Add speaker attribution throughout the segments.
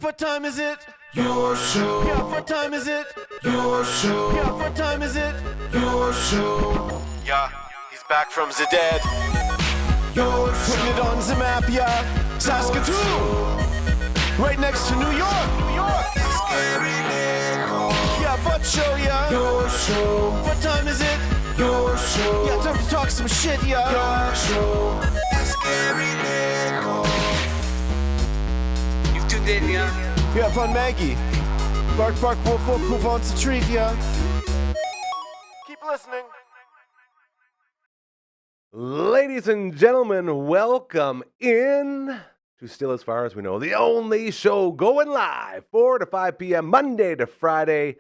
Speaker 1: what time is it? Your show. Yeah, what time is it? Your show. Yeah, what time is it? Your show. Yeah, he's back from the dead. Your show. Putting it on the map, yeah. Saskatoon. Right next to New York. New York. Yeah, what show, yeah. Your show. What time is it? Your show. Yeah, time to talk some shit, yeah. Your show.
Speaker 2: You've tuned in, yeah?
Speaker 1: Yeah, fun Maggie. Bark, bark, wolf, wolf, move on to treat, yeah. Keep listening.
Speaker 3: Ladies and gentlemen, welcome in to Still As Far As We Know, the only show going live 4 to 5 p.m. Monday to Friday,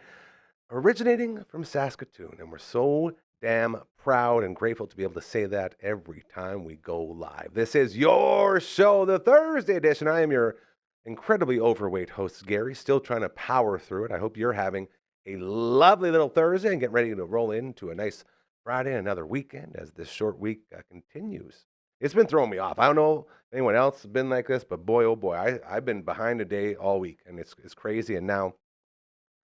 Speaker 3: originating from Saskatoon. And we're so damn proud and grateful to be able to say that every time we go live. This is your show, the Thursday edition. I am your incredibly overweight host, Gary, still trying to power through it. I hope you're having a lovely little Thursday and getting ready to roll into a nice Friday, another weekend as this short week continues. It's been throwing me off. I don't know if anyone else has been like this, but boy, oh boy, I've been behind a day all week, and it's crazy, and now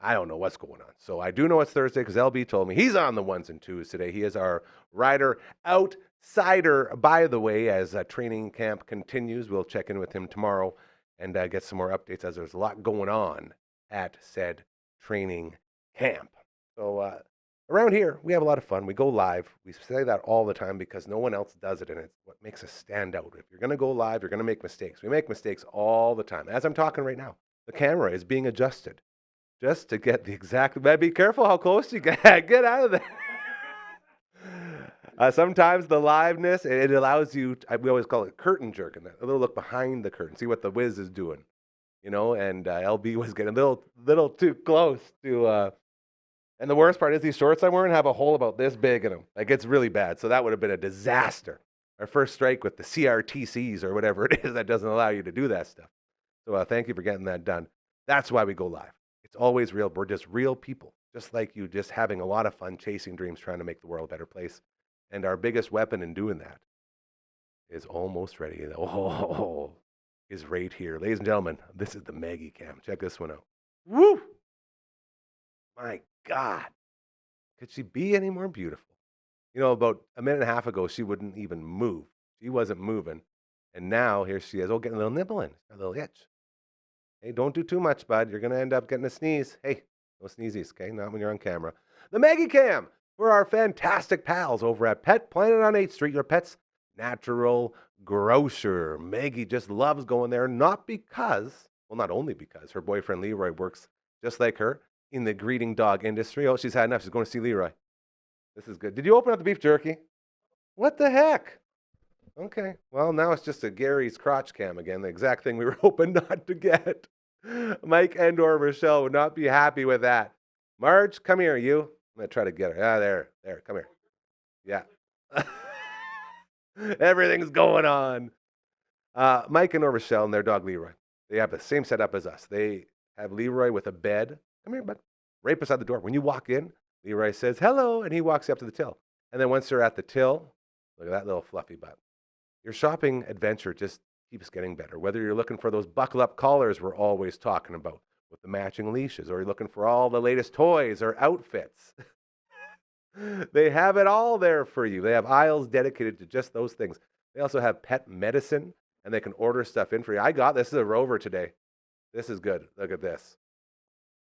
Speaker 3: I don't know what's going on. So I do know it's Thursday because LB told me he's on the ones and twos today. He is our rider outsider, by the way, as training camp continues. We'll check in with him tomorrow and get some more updates as there's a lot going on at said training camp. So around here, we have a lot of fun. We go live. We say that all the time because no one else does it, and it's what makes us stand out. If you're going to go live, you're going to make mistakes. We make mistakes all the time. As I'm talking right now, the camera is being adjusted just to get the exact... Be careful how close you get. Get out of there. Sometimes the liveness, it allows you, we always call it curtain jerking, a little look behind the curtain, see what the whiz is doing, you know, and LB was getting a little too close to, and the worst part is these shorts I'm wearing have a hole about this big in them. Like, it's really bad, so that would have been a disaster. Our first strike with the CRTCs or whatever it is that doesn't allow you to do that stuff. So thank you for getting that done. That's why we go live. It's always real. We're just real people, just like you, just having a lot of fun, chasing dreams, trying to make the world a better place. And our biggest weapon in doing that is almost ready. Oh, is right here. Ladies and gentlemen, this is the Maggie Cam. Check this one out. Woo! My God. Could she be any more beautiful? You know, about a minute and a half ago, she wouldn't even move. She wasn't moving. And now, here she is. Oh, getting a little nibble in. A little itch. Hey, don't do too much, bud. You're going to end up getting a sneeze. Hey, no sneezies, okay? Not when you're on camera. The Maggie Cam for our fantastic pals over at Pet Planet on 8th Street, your pet's natural grocer. Maggie just loves going there, not because, well, not only because her boyfriend Leroy works just like her in the greeting dog industry. Oh, she's had enough. She's going to see Leroy. This is good. Did you open up the beef jerky? What the heck? Okay. Well, now it's just a Gary's crotch cam again, the exact thing we were hoping not to get. Mike and or Rochelle would not be happy with that. Marge, come here, you. I'm going to try to get her. Ah, there, come here. Yeah. Everything's going on. Mike and or Rochelle and their dog Leroy, they have the same setup as us. They have Leroy with a bed. Come here, bud. Right beside the door. When you walk in, Leroy says, hello, and he walks you up to the till. And then once they're at the till, look at that little fluffy butt. Your shopping adventure just keeps getting better. Whether you're looking for those buckle-up collars we're always talking about with the matching leashes, or you're looking for all the latest toys or outfits, they have it all there for you. They have aisles dedicated to just those things. They also have pet medicine, and they can order stuff in for you. I got this. This is a Rover today. This is good. Look at this.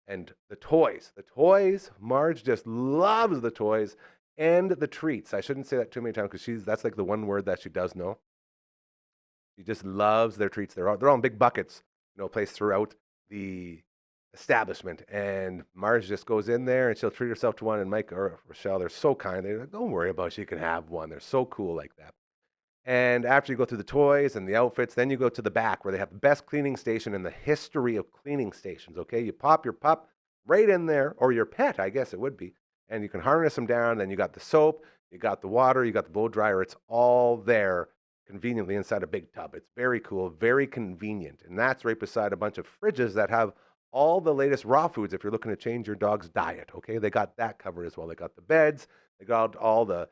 Speaker 3: And the toys. Marge just loves the toys and the treats. I shouldn't say that too many times because that's like the one word that she does know. She just loves their treats. They're all in big buckets, placed throughout the establishment. And Marge just goes in there and she'll treat herself to one. And Mike or Rochelle, they're so kind. They're like, don't worry about it. She can have one. They're so cool like that. And after you go through the toys and the outfits, then you go to the back where they have the best cleaning station in the history of cleaning stations, okay? You pop your pup right in there, or your pet, I guess it would be, and you can harness them down. Then you got the soap, you got the water, you got the blow dryer. It's all there conveniently inside a big tub. It's very cool, very convenient. And that's right beside a bunch of fridges that have all the latest raw foods if you're looking to change your dog's diet, okay? They got that covered as well. They got the beds, they got all the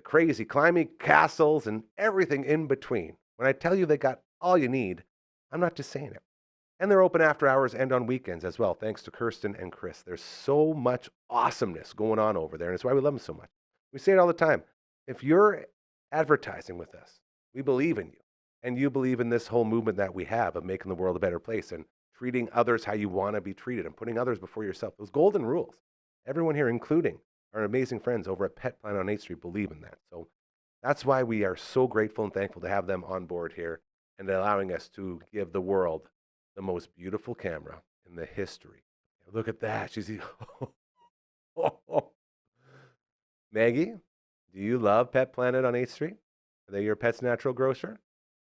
Speaker 3: crazy climbing castles and everything in between. When I tell you they got all you need, I'm not just saying it. And they're open after hours and on weekends as well, thanks to Kirsten and Chris. There's so much awesomeness going on over there, and it's why we love them so much. We say it all the time. If you're advertising with us, we believe in you, and you believe in this whole movement that we have of making the world a better place and treating others how you want to be treated and putting others before yourself. Those golden rules. Everyone here, including our amazing friends over at Pet Planet on 8th Street, believe in that. So that's why we are so grateful and thankful to have them on board here and allowing us to give the world the most beautiful camera in the history. Look at that. She's Maggie, do you love Pet Planet on 8th Street? Are they your pet's natural grocer?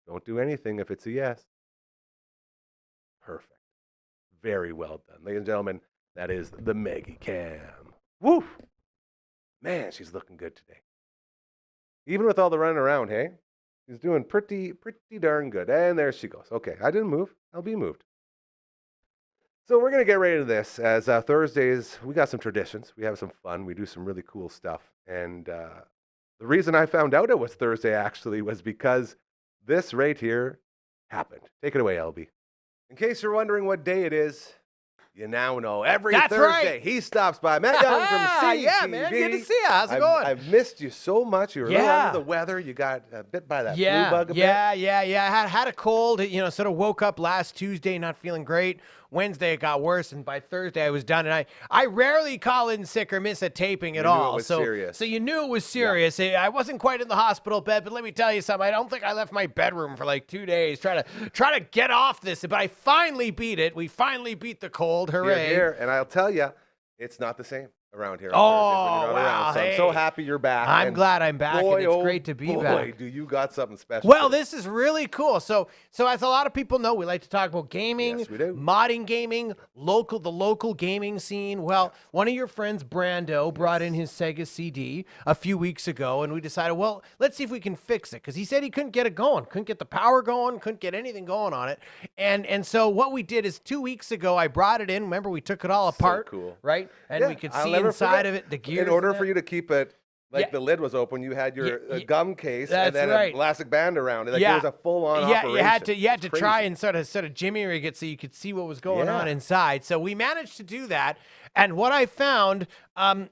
Speaker 3: Don't do anything if it's a yes. Perfect. Very well done. Ladies and gentlemen, that is the Maggie Cam. Woo! Man, she's looking good today. Even with all the running around, hey? She's doing pretty darn good. And there she goes. Okay, I didn't move. I'll be moved. So we're going to get right into this. As Thursdays, we got some traditions. We have some fun. We do some really cool stuff. And the reason I found out it was Thursday, actually, was because this right here happened. Take it away, LB. In case you're wondering what day it is, you now know. Every
Speaker 2: That's
Speaker 3: Thursday,
Speaker 2: right.
Speaker 3: He stops by. Matt Young from CTV.
Speaker 2: Yeah, man. Good to see you. How's it going?
Speaker 3: I've missed you so much. You were a little under the weather. You got bit by that flu bug a bit.
Speaker 2: Yeah. I had a cold. Sort of woke up last Tuesday not feeling great. Wednesday it got worse, and by Thursday I was done. And I rarely call in sick or miss a taping at all.
Speaker 3: Knew it was serious.
Speaker 2: So you knew it was serious. Yeah. I wasn't quite in the hospital bed, but let me tell you something. I don't think I left my bedroom for like 2 days trying to get off this. But I finally beat it. We finally beat the cold. Hooray!
Speaker 3: Here. And I'll tell you, it's not the same around here.
Speaker 2: Oh,
Speaker 3: when you're not
Speaker 2: wow.
Speaker 3: around. So I'm so happy you're back.
Speaker 2: I'm glad I'm back,
Speaker 3: boy,
Speaker 2: and it's great to be
Speaker 3: boy,
Speaker 2: back.
Speaker 3: Do you got something special?
Speaker 2: Well, this is really cool. So as a lot of people know, we like to talk about gaming,
Speaker 3: Yes, we do.
Speaker 2: modding gaming, the local gaming scene. Well, one of your friends, Brando, brought in his Sega CD a few weeks ago, and we decided, well, let's see if we can fix it, because he said he couldn't get it going, couldn't get the power going, couldn't get anything going on it. And so what we did is 2 weeks ago, I brought it in. Remember, we took it all apart,
Speaker 3: cool.
Speaker 2: right? And we could see inside of it, the gears.
Speaker 3: In order for you to keep it like the lid was open, you had your gum case and then an elastic band around it. Like it was a full-on operation.
Speaker 2: You had to try and sort of jimmy rig it so you could see what was going on inside. So we managed to do that. And what I found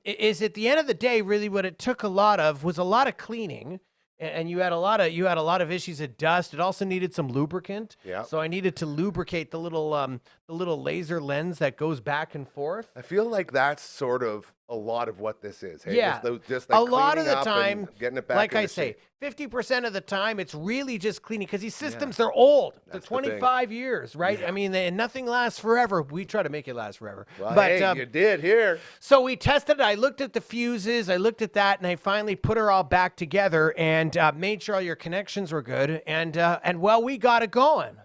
Speaker 2: is at the end of the day, really what it took a lot of was a lot of cleaning. And you had a lot of issues of dust. It also needed some lubricant.
Speaker 3: Yeah.
Speaker 2: So I needed to lubricate the little laser lens that goes back and forth.
Speaker 3: I feel like that's sort of a lot of what this is. Hey?
Speaker 2: Yeah.
Speaker 3: Just like
Speaker 2: a lot of the
Speaker 3: cleaning up
Speaker 2: time,
Speaker 3: and getting it back.
Speaker 2: like I
Speaker 3: into
Speaker 2: say,
Speaker 3: shape.
Speaker 2: 50% of the time, it's really just cleaning, because these systems, they're old. They're
Speaker 3: That's the thing.
Speaker 2: 25 years, right? I mean, nothing lasts forever. We try to make it last forever.
Speaker 3: Well,
Speaker 2: But
Speaker 3: hey, you did here.
Speaker 2: So we tested it. I looked at the fuses. I looked at that, and I finally put her all back together and made sure all your connections were good. And well, we got it going.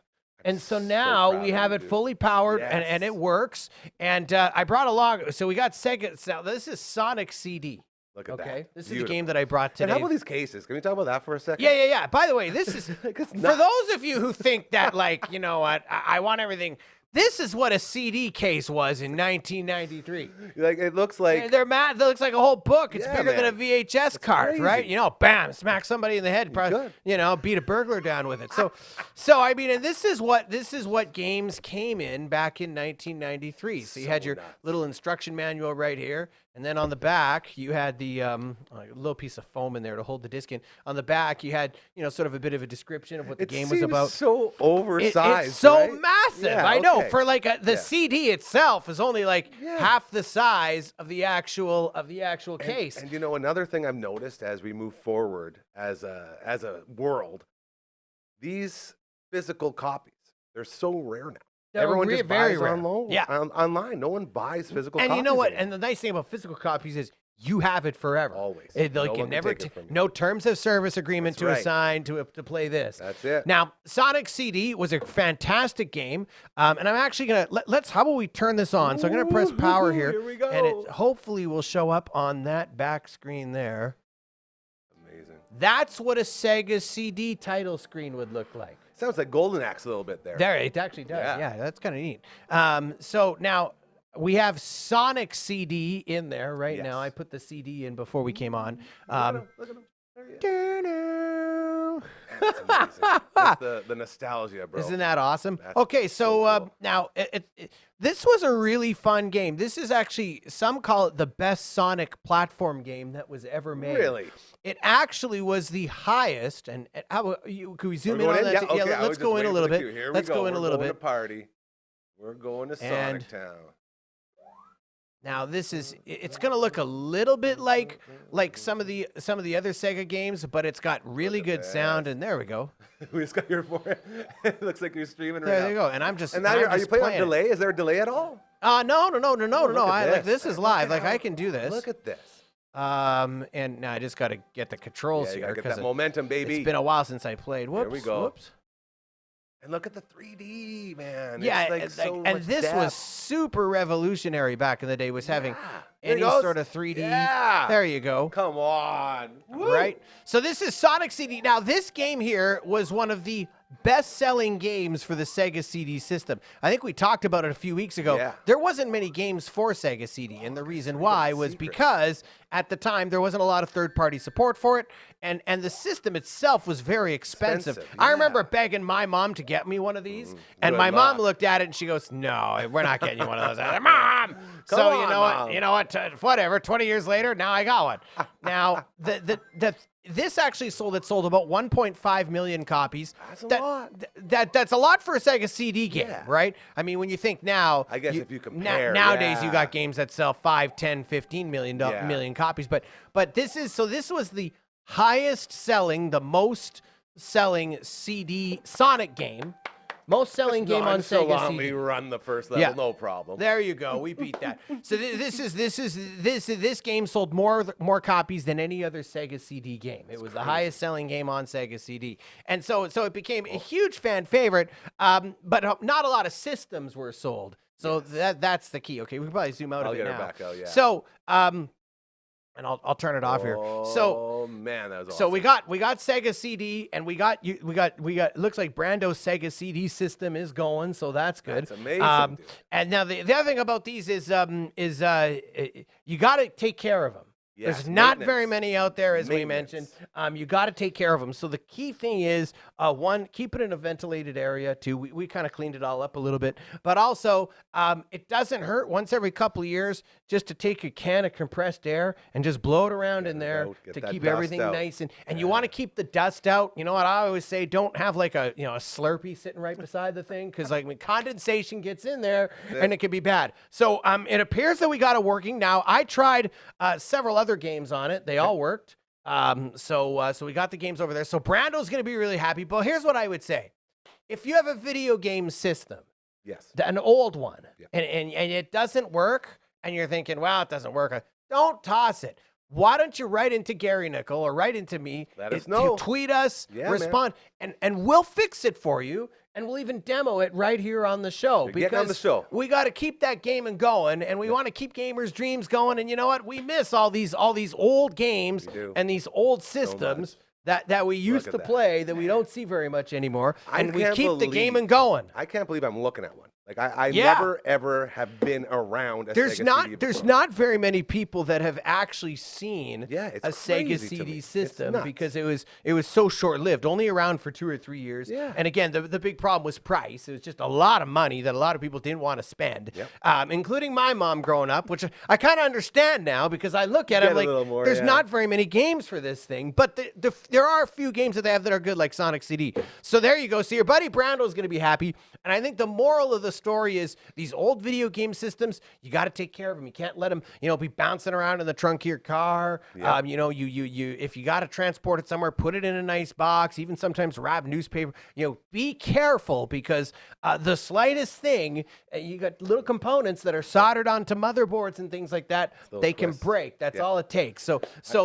Speaker 2: And so now we have it fully powered, and it works. And I brought along, so we got Sega. Now, this is Sonic CD.
Speaker 3: Look at that.
Speaker 2: Okay, this is the game that I brought today.
Speaker 3: And how about these cases? Can we talk about that for a second?
Speaker 2: Yeah. By the way, this is for those of you who think that, like, you know what, I want everything. This is what a CD case was in 1993.
Speaker 3: Like it looks like
Speaker 2: They're mad. It looks like a whole book. It's bigger than a VHS card,
Speaker 3: crazy.
Speaker 2: right? You know, bam, smack somebody in the head. Probably, beat a burglar down with it. So I mean, and this is what games came in back in 1993. So you had your little instruction manual right here, and then on the back you had the little piece of foam in there to hold the disc in. On the back you had sort of a bit of a description of what the game was about.
Speaker 3: So oversized.
Speaker 2: It's so
Speaker 3: right?
Speaker 2: massive.
Speaker 3: Yeah,
Speaker 2: I know.
Speaker 3: okay.
Speaker 2: For like the CD itself is only like half the size of the actual case.
Speaker 3: And another thing I've noticed as we move forward as a world, these physical copies, they're so rare now. Everyone just buys online. No one buys physical copies.
Speaker 2: And you know what?
Speaker 3: anymore.
Speaker 2: And the nice thing about physical copies is you have it forever.
Speaker 3: Always.
Speaker 2: No terms of service agreement assign to play this.
Speaker 3: That's it.
Speaker 2: Now, Sonic CD was a fantastic game. And I'm actually going to, how about we turn this on? So I'm going to press power here.
Speaker 3: Here we go.
Speaker 2: And it hopefully will show up on that back screen there.
Speaker 3: Amazing.
Speaker 2: That's what a Sega CD title screen would look like.
Speaker 3: Sounds like Golden Axe a little bit there.
Speaker 2: There, it actually does. Yeah, that's kind of neat. So now we have Sonic CD in there right now. I put the CD in before we came on.
Speaker 3: Look at him. There he is. That's amazing. That's the nostalgia, bro.
Speaker 2: Isn't that awesome?
Speaker 3: That's
Speaker 2: Okay, so
Speaker 3: cool.
Speaker 2: now this was a really fun game. This is actually, some call it the best Sonic platform game that was ever made.
Speaker 3: Really?
Speaker 2: It actually was the highest. And how can we zoom in
Speaker 3: We're
Speaker 2: on
Speaker 3: going
Speaker 2: that?
Speaker 3: in? Yeah, okay, I was
Speaker 2: let's
Speaker 3: just
Speaker 2: go in a
Speaker 3: waiting
Speaker 2: little
Speaker 3: for the
Speaker 2: bit.
Speaker 3: cue. Here we
Speaker 2: Let's go in a little
Speaker 3: We're
Speaker 2: bit.
Speaker 3: going to party. We're going to Sonic Town.
Speaker 2: Now it's going to look a little bit like some of the other Sega games, but it's got really good sound. And there we go.
Speaker 3: We just got your forehead. It looks like you're streaming right
Speaker 2: There
Speaker 3: now.
Speaker 2: you go. And I'm just.
Speaker 3: And now are you playing on delay? Is there a delay at all?
Speaker 2: No.
Speaker 3: This
Speaker 2: Is live. Like I can do this.
Speaker 3: Look at this.
Speaker 2: And now I just got to get the controls
Speaker 3: Yeah, you
Speaker 2: here
Speaker 3: gotta get
Speaker 2: because
Speaker 3: that momentum, baby.
Speaker 2: it's been a while since I played. Whoops.
Speaker 3: Here we go.
Speaker 2: Whoops.
Speaker 3: And look at the 3D, man.
Speaker 2: Yeah,
Speaker 3: it's like so
Speaker 2: and
Speaker 3: much
Speaker 2: this
Speaker 3: depth.
Speaker 2: was super revolutionary back in the day. Was having
Speaker 3: There it
Speaker 2: any
Speaker 3: goes.
Speaker 2: sort of 3D.
Speaker 3: Yeah.
Speaker 2: There you go.
Speaker 3: Come on. Woo.
Speaker 2: Right. So this is Sonic CD. Now this game here was one of the best-selling games for the Sega CD system. I think we talked about it a few weeks ago.
Speaker 3: Yeah.
Speaker 2: There wasn't many games for Sega CD, and the reason why was because at the time there wasn't a lot of third-party support for it, and the system itself was very expensive. I remember begging my mom to get me one of these, and
Speaker 3: Good
Speaker 2: my mom
Speaker 3: luck.
Speaker 2: looked at it and she goes, "No, we're not getting you one of those." I was like, "Mom!" So
Speaker 3: on, Mom.
Speaker 2: you know what? Whatever. 20 years later, now I got one. Now this actually sold about 1.5 million copies.
Speaker 3: That's a lot.
Speaker 2: That's a lot for a Sega CD game,
Speaker 3: Yeah.
Speaker 2: right? I mean, when you think now,
Speaker 3: I guess if you compare,
Speaker 2: nowadays you
Speaker 3: yeah.
Speaker 2: got games that sell 5, 10, 15 million copies, but this was the highest selling, the most selling CD Sonic game. Most selling game on Sega CD.
Speaker 3: We run the first level, no problem.
Speaker 2: There you go. We beat that. So this game sold more copies than any other Sega CD game. It was the highest selling game on Sega CD, and so it became a huge fan favorite. But not a lot of systems were sold. So that's the key. Okay, we can probably zoom out a bit
Speaker 3: get
Speaker 2: now.
Speaker 3: her back out, yeah.
Speaker 2: So and I'll turn it off here. So
Speaker 3: man, that was awesome.
Speaker 2: so we got Sega CD, and we got looks like Brando's Sega CD system is going, so that's good.
Speaker 3: That's amazing. Dude.
Speaker 2: And now the other thing about these is you got to take care of them.
Speaker 3: Yes,
Speaker 2: There's not
Speaker 3: maintenance.
Speaker 2: very many out there, as we
Speaker 3: Maintenance.
Speaker 2: mentioned. You got to take care of them. So the key thing is, one, keep it in a ventilated area. Two, we kind of cleaned it all up a little bit. But also, it doesn't hurt once every couple of years just to take a can of compressed air and just blow it around in there
Speaker 3: Get
Speaker 2: to
Speaker 3: that
Speaker 2: keep
Speaker 3: dust
Speaker 2: everything
Speaker 3: out.
Speaker 2: nice. And you want to keep the dust out. You know what I always say? Don't have like a Slurpee sitting right beside the thing, because like when condensation gets in there, and it can be bad. So it appears that we got it working. Now, I tried several other games on it. They all worked. So we got the games over there. So Brando's going to be really happy. But here's what I would say. If you have a video game system,
Speaker 3: Yes.
Speaker 2: an old one,
Speaker 3: Yeah.
Speaker 2: and it doesn't work, and you're thinking, well, it doesn't work, don't toss it. Why don't you write into Gary Nickel or write into me?
Speaker 3: Let us know.
Speaker 2: Tweet us,
Speaker 3: Yeah,
Speaker 2: respond, and we'll fix it for you. And we'll even demo it right here on the show.
Speaker 3: You're getting on the show.
Speaker 2: We got to keep that gaming going, and we want to keep gamers' dreams going. And you know what? We miss all these old games and these old systems that we used to play that we don't see very much anymore. And we keep the gaming going.
Speaker 3: I can't believe I'm looking at one. Like I never ever have been around a
Speaker 2: There's
Speaker 3: Sega
Speaker 2: not
Speaker 3: CD
Speaker 2: there's
Speaker 3: before.
Speaker 2: not very many people that have actually seen
Speaker 3: it's
Speaker 2: a Sega
Speaker 3: crazy to
Speaker 2: CD
Speaker 3: me. It's
Speaker 2: system,
Speaker 3: nuts.
Speaker 2: because it was so short lived, only around for 2 or 3 years.
Speaker 3: Yeah.
Speaker 2: And again, the big problem was price. It was just a lot of money that a lot of people didn't want to spend, including my mom growing up, which I kind of understand now, because I look at it like there's not very many games for this thing, but there are a few games that they have that are good, like Sonic CD. So there you go. So your buddy Brando is going to be happy. And I think the moral of the story is these old video game systems, you got to take care of them. You can't let them, be bouncing around in the trunk of your car.
Speaker 3: Yep.
Speaker 2: If you got to transport it somewhere, put it in a nice box, even sometimes wrap newspaper. Be careful, because the slightest thing, you got little components that are soldered onto motherboards and things like that, they can break. That's all it takes. So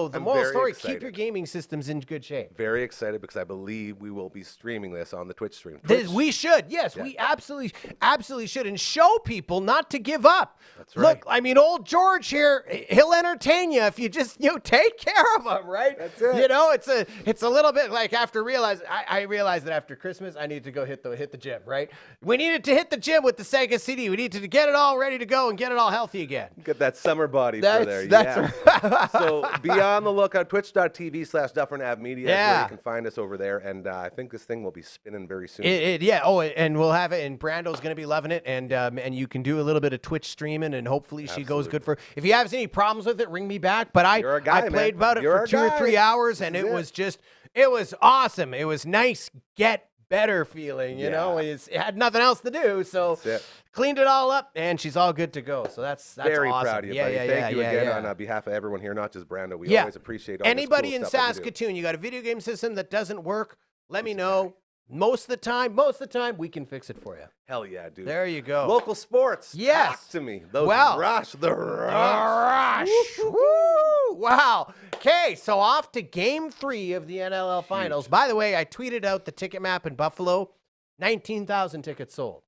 Speaker 2: the moral
Speaker 3: very
Speaker 2: story,
Speaker 3: excited.
Speaker 2: keep your gaming systems in good shape.
Speaker 3: Very excited, because I believe we will be streaming this on the Twitch stream.
Speaker 2: We should, yes, we absolutely absolutely should, and show people not to give up.
Speaker 3: That's right.
Speaker 2: Look, I mean, old George here, he'll entertain you if you just, take care of him, right?
Speaker 3: That's it.
Speaker 2: It's a little bit like I realized that after Christmas, I need to go hit the gym, right? We needed to hit the gym with the Sega CD. We needed to get it all ready to go and get it all healthy again.
Speaker 3: Get that summer body for there.
Speaker 2: That's
Speaker 3: So be on the lookout, twitch.tv/Dufferin Ave Media.
Speaker 2: Yeah.
Speaker 3: Where you can find us over there. And I think this thing will be spinning very soon.
Speaker 2: And we'll have it, and Brando's going to be loving it, and you can do a little bit of Twitch streaming, and hopefully she goes good for. If you have any problems with it, ring me back. But I played about it for 2 or 3 hours, and it was awesome. It was nice, get better feeling, you know. It had nothing else to do, so cleaned it all up, and she's all good to go. So that's
Speaker 3: very
Speaker 2: awesome.
Speaker 3: proud of you, buddy. Thank you again on behalf of everyone here, not just Brando. We always appreciate all
Speaker 2: anybody
Speaker 3: this cool
Speaker 2: in
Speaker 3: stuff
Speaker 2: Saskatoon. You got a video game system that doesn't work? Let me know. Most of the time, we can fix it for you.
Speaker 3: Hell yeah, dude.
Speaker 2: There you go.
Speaker 3: Local sports.
Speaker 2: Yes.
Speaker 3: Talk to me. The rush.
Speaker 2: The rush. Woo! Wow. Okay, so off to Game 3 of the NLL Finals. By the way, I tweeted out the ticket map in Buffalo. 19,000 tickets sold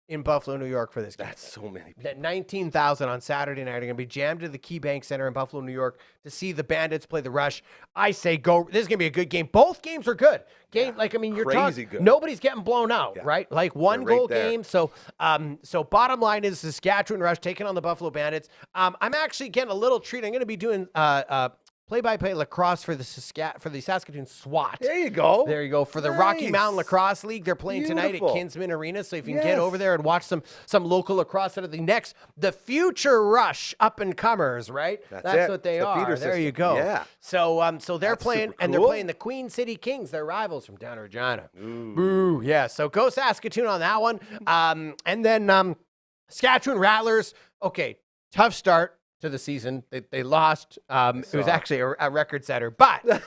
Speaker 2: in Buffalo, New York for this game.
Speaker 3: That's so many people.
Speaker 2: That 19,000 on Saturday night are going to be jammed to the KeyBank Center in Buffalo, New York to see the Bandits play the Rush. I say go. This is going to be a good game. Both games are good. You're
Speaker 3: crazy good.
Speaker 2: Nobody's getting blown out, right? Like one goal game. So bottom line is Saskatchewan Rush taking on the Buffalo Bandits. I'm actually getting a little treat. I'm going to be doing play-by-play lacrosse for the Saskatoon SWAT.
Speaker 3: There you go.
Speaker 2: For the Rocky Mountain Lacrosse League. They're playing tonight at Kinsman Arena. So if you can get over there and watch some local lacrosse out of the future Rush up-and-comers, right? That's what they are. There you go.
Speaker 3: Yeah.
Speaker 2: So they're playing, and they're playing the Queen City Kings, their rivals from down in Regina. Ooh. Yeah, so go Saskatoon on that one. And then Saskatchewan Rattlers, okay, tough start to the season. They lost. It was actually a record setter, but look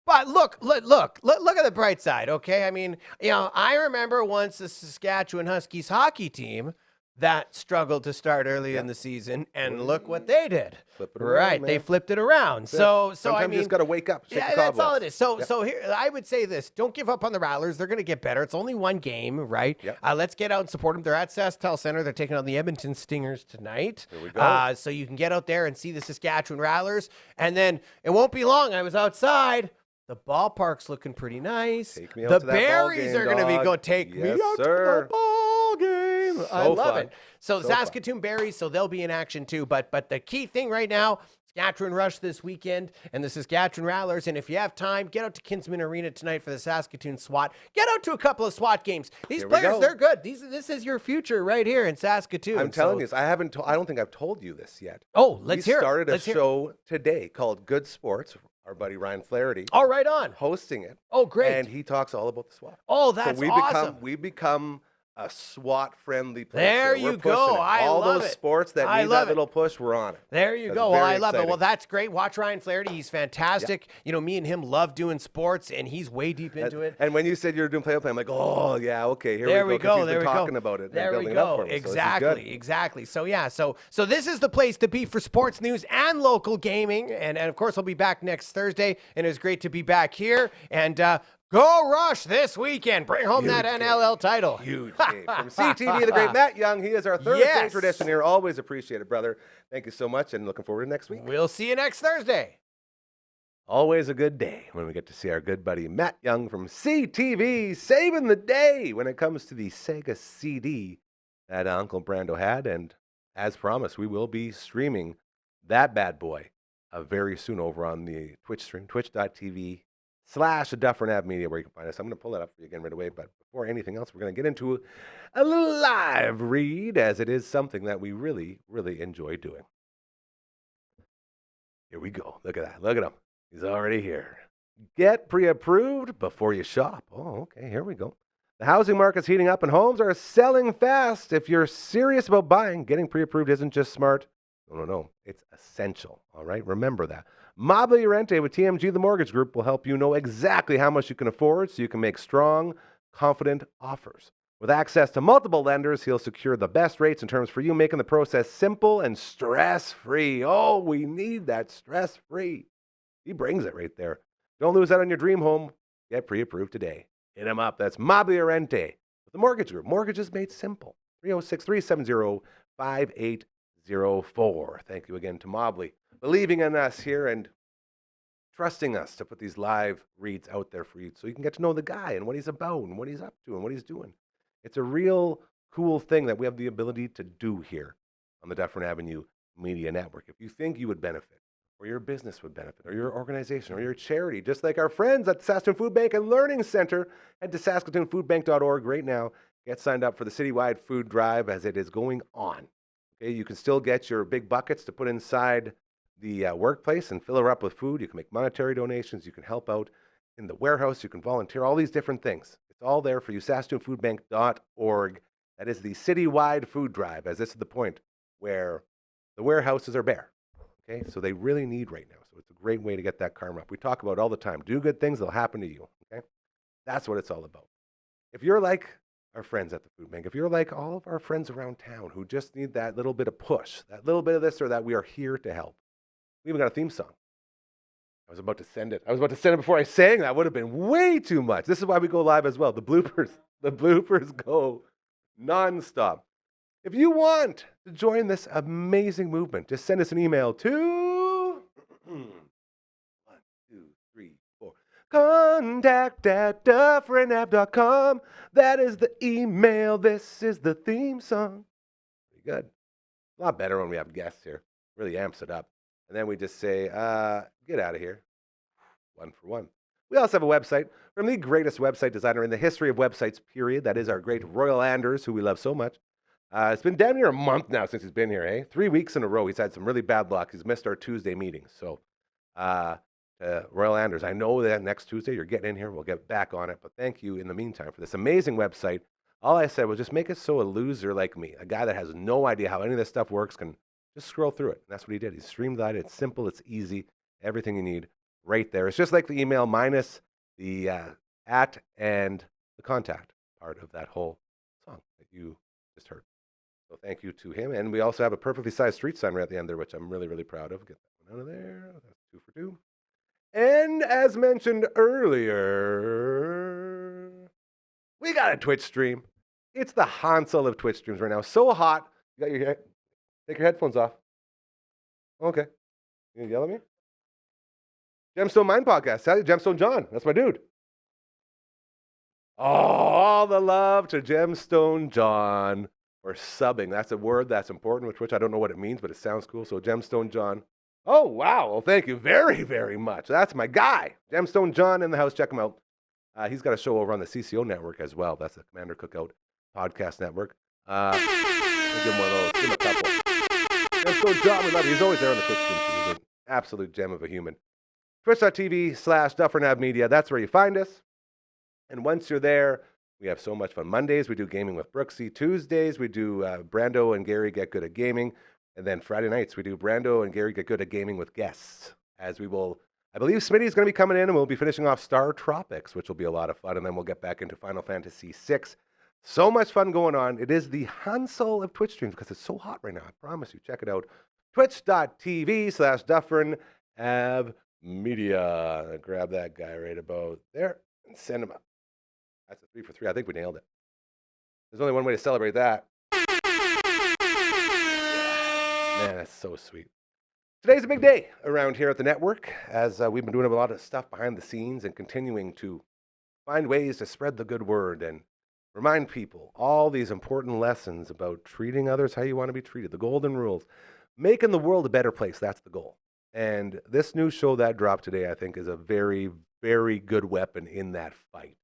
Speaker 2: at the bright side. Okay, I mean, I remember once the Saskatchewan Huskies hockey team that struggled to start early in the season, and look what they did.
Speaker 3: Flip it around, man.
Speaker 2: They flipped it around. So
Speaker 3: sometimes
Speaker 2: I mean,
Speaker 3: you just got to wake up.
Speaker 2: That's all it is. So here, I would say this: don't give up on the Rattlers. They're going to get better. It's only one game, right?
Speaker 3: Yep.
Speaker 2: Let's get out and support them. They're at SaskTel Center. They're taking on the Edmonton Stingers tonight.
Speaker 3: There we go.
Speaker 2: So you can get out there and see the Saskatchewan Rattlers, and then it won't be long. I was outside. The ballpark's looking pretty nice.
Speaker 3: Take me out
Speaker 2: the
Speaker 3: to that ball
Speaker 2: Berries
Speaker 3: game,
Speaker 2: are going to be
Speaker 3: dog.
Speaker 2: take me
Speaker 3: Yes,
Speaker 2: out
Speaker 3: sir.
Speaker 2: to the ball game. I love
Speaker 3: fun.
Speaker 2: it. So Saskatoon Berries, so they'll be in action too. But the key thing right now, Saskatchewan Rush this weekend and the Saskatchewan Rattlers. And if you have time, get out to Kinsman Arena tonight for the Saskatoon SWAT. Get out to a couple of SWAT games. These players, they're good. This is your future right here in Saskatoon.
Speaker 3: I'm telling you, I don't think I've told you this yet.
Speaker 2: Oh, let's hear it.
Speaker 3: We started a show today called Good Sports. Our buddy Ryan Flaherty.
Speaker 2: Oh, right on.
Speaker 3: Hosting it.
Speaker 2: Oh, great.
Speaker 3: And he talks all about the SWAT.
Speaker 2: Oh, that's awesome.
Speaker 3: We've become a SWAT-friendly place.
Speaker 2: There you go. I
Speaker 3: all
Speaker 2: love
Speaker 3: those
Speaker 2: it.
Speaker 3: sports that need that little push, we're on it.
Speaker 2: There you go. Well, I love it. Well, that's great. Watch Ryan Flaherty. He's fantastic.
Speaker 3: Yeah.
Speaker 2: Me and him love doing sports, and he's way deep into it.
Speaker 3: And when you said you were doing play-by-play, I'm like, oh, yeah, okay,
Speaker 2: here
Speaker 3: we go.
Speaker 2: There we go.
Speaker 3: Talking about it.
Speaker 2: There we go. Exactly. So, yeah. So this is the place to be for sports news and local gaming. And of course, I'll be back next Thursday, and it's great to be back here. And go Rush this weekend. Bring home that NLL title.
Speaker 3: Huge game. From CTV, the great Matt Young. He is our Thursday tradition here. Always appreciate it, brother. Thank you so much, and looking forward to next week.
Speaker 2: We'll see you next Thursday.
Speaker 3: Always a good day when we get to see our good buddy Matt Young from CTV saving the day when it comes to the Sega CD that Uncle Brando had. And as promised, we will be streaming that bad boy very soon over on the Twitch stream, twitch.tv/Dufferin Ave Media, where you can find us. I'm going to pull that up for you again right away. But before anything else, we're going to get into a little live read, as it is something that we really, really enjoy doing. Here we go. Look at that. Look at him. He's already here. Get pre-approved before you shop. Oh, okay. Here we go. The housing market's heating up and homes are selling fast. If you're serious about buying, getting pre-approved isn't just smart. No. It's essential. All right? Remember that. Mobile Rente with TMG, the mortgage group, will help you know exactly how much you can afford so you can make strong, confident offers. With access to multiple lenders, he'll secure the best rates and terms for you, making the process simple and stress-free. Oh, we need that stress-free. He brings it right there. Don't lose out on your dream home. Get pre-approved today. Hit him up. That's Mobile Rente The Mortgage Group, mortgages made simple. 306-370-5804. Thank you again to Mobley, believing in us here and trusting us to put these live reads out there for you so you can get to know the guy and what he's about and what he's up to and what he's doing. It's a real cool thing that we have the ability to do here on the Dufferin Avenue Media Network. If you think you would benefit, or your business would benefit, or your organization, or your charity, just like our friends at the Saskatoon Food Bank and Learning Center, head to saskatoonfoodbank.org right now. Get signed up for the citywide food drive as it is going on. Okay, you can still get your big buckets to put inside the workplace and fill her up with food. You can make monetary donations. You can help out in the warehouse. You can volunteer, all these different things. It's all there for you, saskatoonfoodbank.org. That is the citywide food drive, as this is the point where the warehouses are bare. Okay, so they really need right now. So it's a great way to get that karma up. We talk about it all the time. Do good things, they'll happen to you. Okay, that's what it's all about. If you're like our friends at the food bank, if you're like all of our friends around town who just need that little bit of push, that little bit of this or that, we are here to help. We even got a theme song. I was about to send it. Before I sang. That would have been way too much. This is why we go live as well. The bloopers go nonstop. If you want to join this amazing movement, just send us an email to contact@dufferinav.com. That is the email. This is the theme song. Pretty good. A lot better when we have guests here. Really amps it up. And then we just say, get out of here. One for one. We also have a website from the greatest website designer in the history of websites, period. That is our great Royal Anders, who we love so much. It's been damn near a month now since he's been here, eh? 3 weeks in a row. He's had some really bad luck. He's missed our Tuesday meetings. So, Royal Anders, I know that next Tuesday you're getting in here. We'll get back on it. But thank you in the meantime for this amazing website. All I said was just make it so a loser like me, a guy that has no idea how any of this stuff works, can just scroll through it. And that's what he did. He streamlined it. It's simple. It's easy. Everything you need right there. It's just like the email minus the at and the contact part of that whole song that you just heard. So thank you to him. And we also have a perfectly sized street sign right at the end there, which I'm really, really proud of. Get that one out of there. That's 2 for 2. And as mentioned earlier, we got a Twitch stream. It's the Hansel of Twitch streams right now. So hot. You got your take your headphones off. Okay. You gonna yell at me? Gemstone Mind Podcast. Gemstone John. That's my dude. Oh, all the love to Gemstone John. Or subbing. That's a word that's important with Twitch. I don't know what it means, but it sounds cool. So Gemstone John. Oh, wow. Well, thank you very, very much. That's my guy. Gemstone John in the house. Check him out. He's got a show over on the CCO network as well. That's the Commander Cookout Podcast Network. Give him one of those. Give him a couple. Gemstone John, we love you. He's always there on the Twitch stream. He's an absolute gem of a human. Twitch.tv/Dufferin Ave Media. That's where you find us. And once you're there, we have so much fun. Mondays, we do Gaming with Brooksy. Tuesdays, we do Brando and Gary Get Good at Gaming. And then Friday nights, we do Brando and Gary Get Good at Gaming with guests. As we will, I believe Smitty's going to be coming in and we'll be finishing off Star Tropics, which will be a lot of fun. And then we'll get back into Final Fantasy VI. So much fun going on. It is the Hansel of Twitch streams because it's so hot right now. I promise you. Check it out. Twitch.tv/Dufferin Ave Media. Grab that guy right about there and send him up. That's a 3 for 3. I think we nailed it. There's only one way to celebrate that. Yeah. Man, that's so sweet. Today's a big day around here at the network as we've been doing a lot of stuff behind the scenes and continuing to find ways to spread the good word and remind people all these important lessons about treating others how you want to be treated, the golden rules, making the world a better place. That's the goal. And this new show that dropped today, I think, is a very, very good weapon in that fight.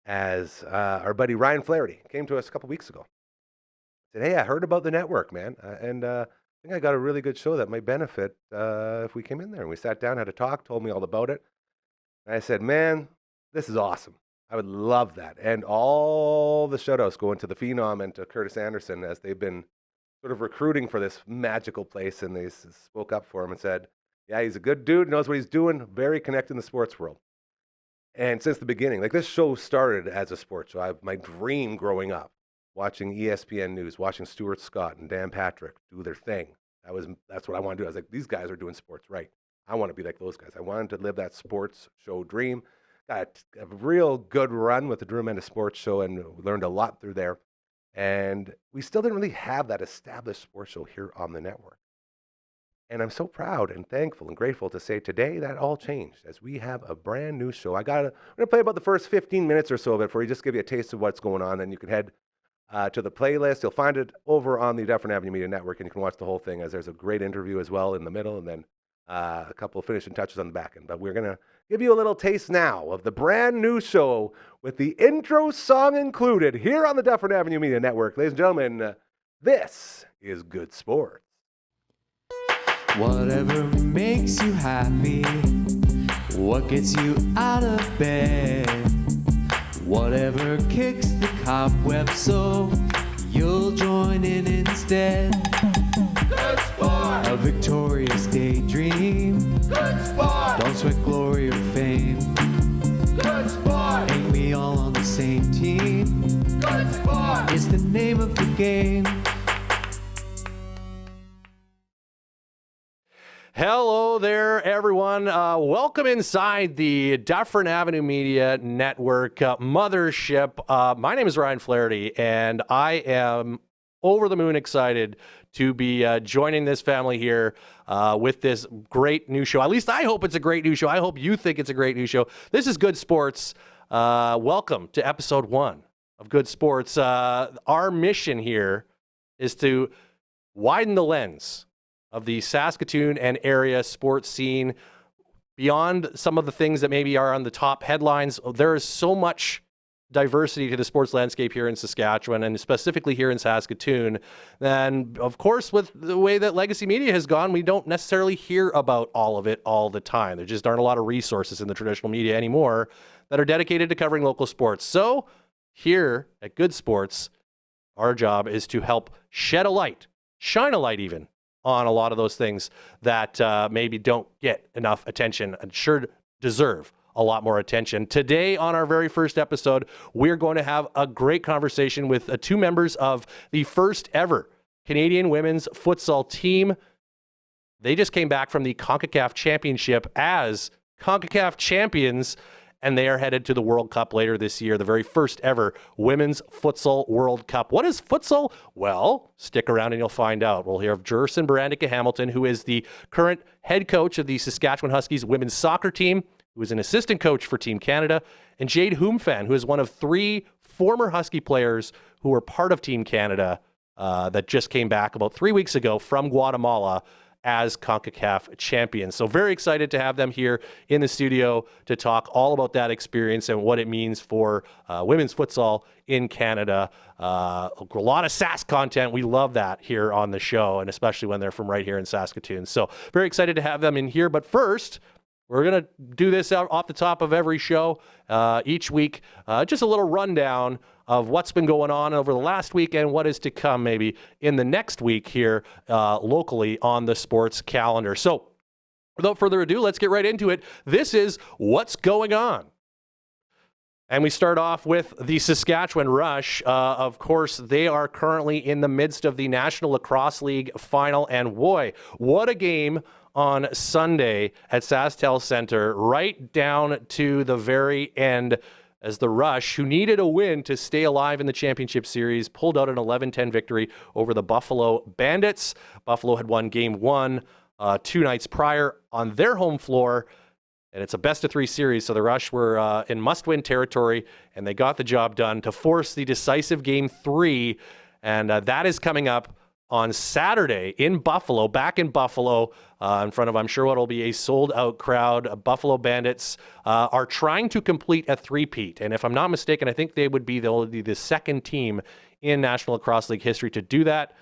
Speaker 3: As our buddy Ryan Flaherty came to us a couple weeks ago. Said, hey, I heard about the network, man. And I think I got a really good show that might benefit if we came in there. And we sat down, had a talk, told me all about it. And I said, man, this is awesome. I would love that. And all the shout-outs going to the Phenom and to Curtis Anderson as they've been sort of recruiting for this magical place. And they spoke up for him and said, yeah, he's a good dude, knows what he's doing, very connected in the sports world. And since the beginning, like this show started as a sports show. My dream growing up, watching ESPN News, watching Stuart Scott and Dan Patrick do their thing. That's what I want to do. I was like, these guys are doing sports right. I want to be like those guys. I wanted to live that sports show dream. got a real good run with the Drew Amanda Sports Show, and we learned a lot through there. And we still didn't really have that established sports show here on the network. And I'm so proud and thankful and grateful to say today that all changed as we have a brand new show. I'm going to play about the first 15 minutes or so of it for you, just give you a taste of what's going on. And you can head to the playlist. You'll find it over on the Dufferin Avenue Media Network, and you can watch the whole thing, as there's a great interview as well in the middle, and then a couple of finishing touches on the back end. But we're going to give you a little taste now of the brand new show with the intro song included here on the Dufferin Avenue Media Network. Ladies and gentlemen, this is Good Sports.
Speaker 4: Whatever makes you happy, what gets you out of bed, whatever kicks the cobweb so you'll join in instead.
Speaker 1: Good sport.
Speaker 4: A victorious daydream.
Speaker 1: Good sport.
Speaker 4: Don't sweat glory or fame.
Speaker 1: Good sport.
Speaker 4: Ain't we all on the same team?
Speaker 1: Good sport.
Speaker 4: It's the name of the game.
Speaker 5: Hello there, everyone. Welcome inside the Dufferin Avenue Media Network mothership. My name is Ryan Flaherty, and I am over the moon excited to be joining this family here with this great new show. At least I hope it's a great new show. I hope you think it's a great new show. This is Good Sports. Welcome to episode 1 of Good Sports. Our mission here is to widen the lens of the Saskatoon and area sports scene beyond some of the things that maybe are on the top headlines. There is so much diversity to the sports landscape here in Saskatchewan, and specifically here in Saskatoon. And of course, with the way that legacy media has gone, we don't necessarily hear about all of it all the time. There just aren't a lot of resources in the traditional media anymore that are dedicated to covering local sports. So here at Good Sports, our job is to help shed a light, shine a light even, on a lot of those things that maybe don't get enough attention and sure deserve a lot more attention. Today, on our very first episode, we're going to have a great conversation with two members of the first ever Canadian women's futsal team. They just came back from the CONCACAF Championship as CONCACAF champions, and they are headed to the World Cup later this year, the very first ever Women's Futsal World Cup. What is futsal? Well, stick around and you'll find out. We'll hear of Jerson Barandika-Hamilton, who is the current head coach of the Saskatchewan Huskies women's soccer team, who is an assistant coach for Team Canada, and Jade Hoomfan, who is one of 3 former Husky players who were part of Team Canada that just came back about 3 weeks ago from Guatemala as CONCACAF champions. So very excited to have them here in the studio to talk all about that experience and what it means for women's futsal in Canada. A lot of Sask content. We love that here on the show, and especially when they're from right here in Saskatoon. So very excited to have them in here. But first, we're going to do this out off the top of every show each week. Just a little rundown of what's been going on over the last week and what is to come maybe in the next week here locally on the sports calendar. So without further ado, let's get right into it. This is What's Going On. And we start off with the Saskatchewan Rush. Of course, they are currently in the midst of the National Lacrosse League final. And boy, what a game on Sunday at SaskTel Center, right down to the very end, as the Rush, who needed a win to stay alive in the championship series, pulled out an 11-10 victory over the Buffalo Bandits. Buffalo had won Game 1 2 nights prior on their home floor, and it's a best-of-3 series, so the Rush were in must-win territory, and they got the job done to force the decisive Game 3, and that is coming up on Saturday in Buffalo, back in Buffalo, in front of, I'm sure, what will be a sold-out crowd. Buffalo Bandits are trying to complete a three-peat, and if I'm not mistaken, I think they would be the second team in National Lacrosse League history to do that.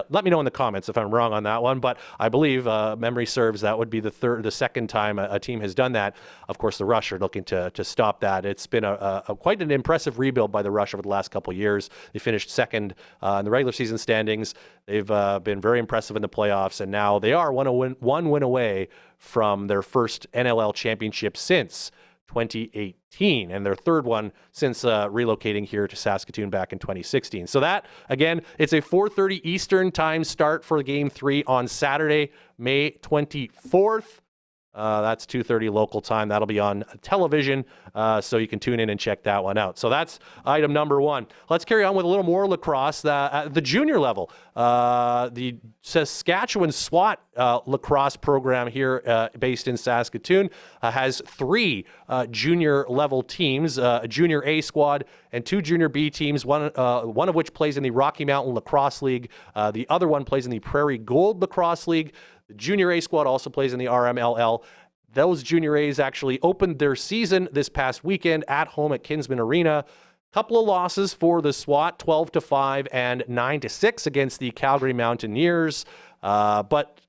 Speaker 5: Let me know in the comments if I'm wrong on that one, but I believe memory serves that would be the second time a team has done that. Of course, the Rush are looking to stop that. It's been a quite an impressive rebuild by the Rush over the last couple of years. They finished second in the regular season standings. They've been very impressive in the playoffs, and now they are one win away from their first NLL championship since 2018, and their third one since relocating here to Saskatoon back in 2016. So that, again, it's a 4:30 Eastern time start for Game 3 on Saturday, May 24th. That's 2:30 local time. That'll be on television, so you can tune in and check that one out. So that's item number one. Let's carry on with a little more lacrosse. At the junior level, the Saskatchewan SWAT lacrosse program here based in Saskatoon has 3 junior level teams, a junior A squad and 2 junior B teams, one of which plays in the Rocky Mountain Lacrosse League. The other one plays in the Prairie Gold Lacrosse League. The Junior A squad also plays in the RMLL. Those Junior A's actually opened their season this past weekend at home at Kinsman Arena. Couple of losses for the SWAT, 12-5 and 9-6 against the Calgary Mountaineers. But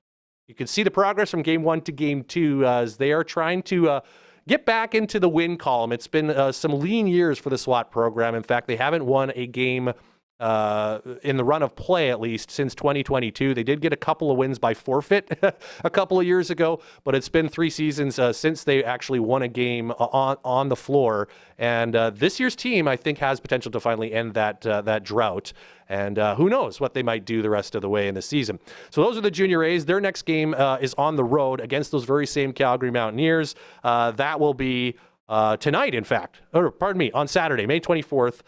Speaker 5: you can see the progress from game 1 to game 2 as they are trying to get back into the win column. It's been some lean years for the SWAT program. In fact, they haven't won a game in the run of play, at least, since 2022. They did get a couple of wins by forfeit a couple of years ago, but it's been 3 seasons since they actually won a game on the floor. And this year's team, I think, has potential to finally end that drought. And who knows what they might do the rest of the way in the season. So those are the Junior A's. Their next game is on the road against those very same Calgary Mountaineers. That will be tonight, in fact, or pardon me, on Saturday, May 24th,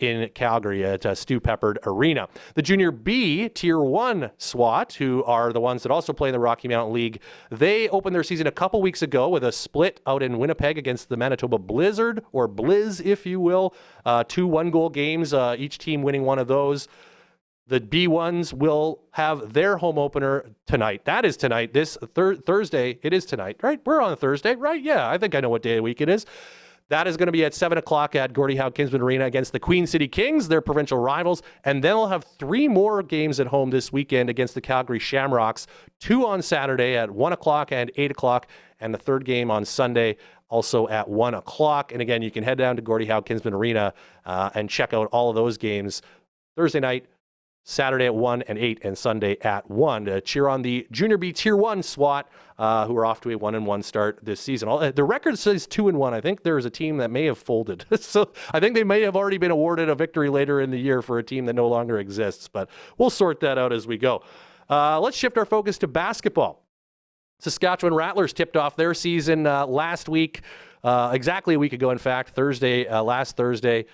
Speaker 5: in Calgary at Stu Peppard Arena. The Junior B Tier 1 SWAT, who are the ones that also play in the Rocky Mountain League, they opened their season a couple weeks ago with a split out in Winnipeg against the Manitoba Blizzard, or Blizz, if you will. 2 one-goal games, each team winning one of those. The B1s will have their home opener tonight. That is tonight, this Thursday. It is tonight, right? We're on a Thursday, right? Yeah, I think I know what day of the week it is. That is going to be at 7 o'clock at Gordie Howe Kinsman Arena against the Queen City Kings, their provincial rivals. And then we'll have 3 more games at home this weekend against the Calgary Shamrocks. 2 on Saturday at 1 o'clock and 8 o'clock. And the 3rd game on Sunday also at 1 o'clock. And again, you can head down to Gordie Howe Kinsman Arena and check out all of those games Thursday night, Saturday at 1 and 8, and Sunday at 1 to cheer on the Junior B Tier 1 SWAT, who are off to a 1-1 start this season. The record says 2-1. I think there is a team that may have folded. So I think they may have already been awarded a victory later in the year for a team that no longer exists, but we'll sort that out as we go. Let's shift our focus to basketball. Saskatchewan Rattlers tipped off their season last week, exactly a week ago, in fact, last Thursday,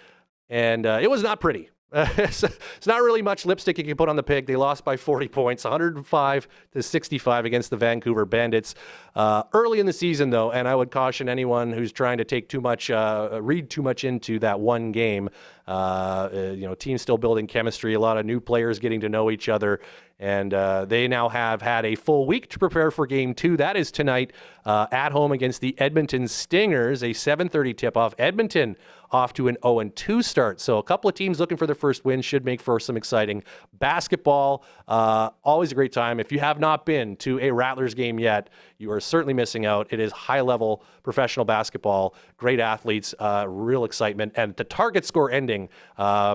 Speaker 5: and it was not pretty. It's not really much lipstick you can put on the pig. They lost by 40 points, 105-65 against the Vancouver Bandits early in the season, though. And I would caution anyone who's trying to take too much, read too much into that one game. Teams still building chemistry, a lot of new players getting to know each other. And they now have had a full week to prepare for Game 2. That is tonight at home against the Edmonton Stingers, a 7:30 tip-off. Edmonton off to an 0-2 start. So a couple of teams looking for their first win should make for some exciting basketball. Always a great time. If you have not been to a Rattlers game yet, you are certainly missing out. It is high-level professional basketball, great athletes, real excitement. And the target score ending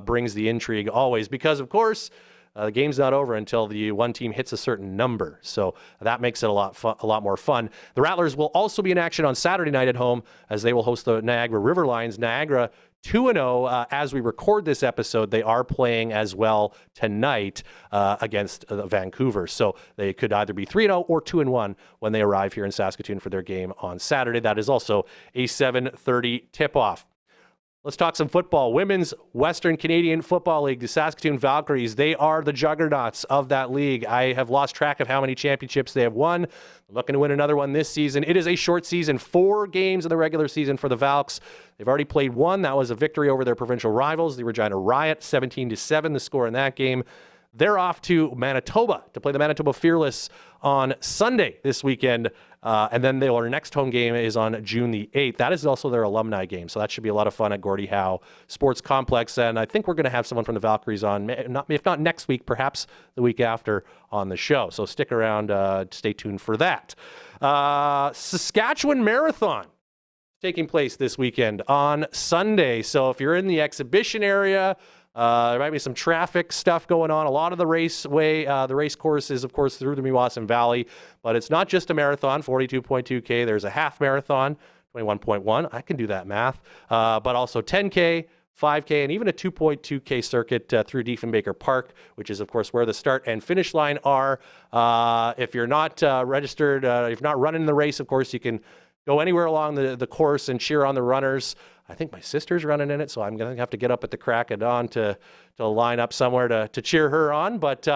Speaker 5: brings the intrigue always because, of course, the game's not over until the one team hits a certain number, so that makes it a lot more fun. The Rattlers will also be in action on Saturday night at home as they will host the Niagara River Lions. Niagara 2-0 as we record this episode. They are playing as well tonight against Vancouver, so they could either be 3-0 or 2-1 when they arrive here in Saskatoon for their game on Saturday. That is also a 7:30 tip-off. Let's talk some football. Women's Western Canadian Football League, the Saskatoon Valkyries. They are the juggernauts of that league. I have lost track of how many championships they have won. They're looking to win another one this season. It is a short season, 4 games in the regular season for the Valks. They've already played 1. That was a victory over their provincial rivals, the Regina Riot, 17-7, the score in that game. They're off to Manitoba to play the Manitoba Fearless on Sunday this weekend. And then their next home game is on June the 8th. That is also their alumni game. So that should be a lot of fun at Gordie Howe Sports Complex. And I think we're going to have someone from the Valkyries on, if not next week, perhaps the week after on the show. So stick around, stay tuned for that. Saskatchewan Marathon taking place this weekend on Sunday. So if you're in the exhibition area, there might be some traffic stuff going on. A lot of the raceway, the race course is, of course, through the Meewasin Valley. But it's not just a marathon, 42.2K. There's a half marathon, 21.1. I can do that math. But also 10K, 5K, and even a 2.2K circuit through Diefenbaker Park, which is, of course, where the start and finish line are. If you're not registered, if you're not running the race, of course, you can go anywhere along the course and cheer on the runners. I think my sister's running in it, so I'm going to have to get up at the crack of dawn to line up somewhere to cheer her on. But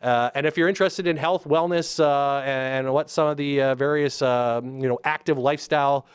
Speaker 5: and if you're interested in health, wellness, and what some of the various active lifestyle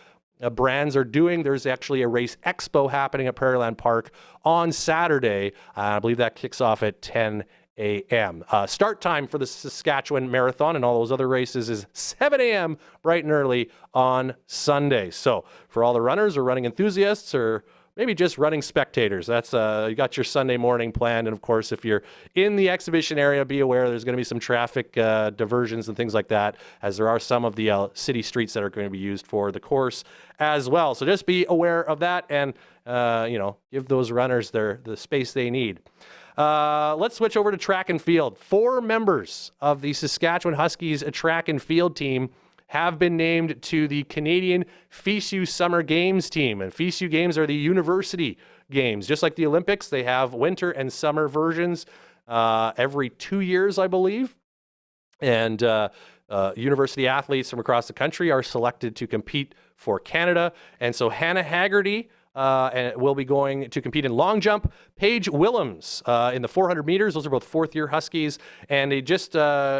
Speaker 5: brands are doing, there's actually a race expo happening at Prairieland Park on Saturday. I believe that kicks off at 10 a.m. Start time for the Saskatchewan Marathon and all those other races is 7 a.m. bright and early on Sunday. So for all the runners or running enthusiasts or maybe just running spectators, that's you got your Sunday morning planned. And of course, if you're in the exhibition area, be aware there's going to be some traffic diversions and things like that, as there are some of the city streets that are going to be used for the course as well. So just be aware of that and give those runners the space they need. Let's switch over to track and field. 4 members of the Saskatchewan Huskies track and field team have been named to the Canadian FISU Summer Games team. And FISU Games are the university games. Just like the Olympics, they have winter and summer versions every 2 years, I believe. And university athletes from across the country are selected to compete for Canada. And so Hannah Haggerty and will be going to compete in long jump. Paige Willems in the 400 meters. Those are both fourth-year Huskies. And they just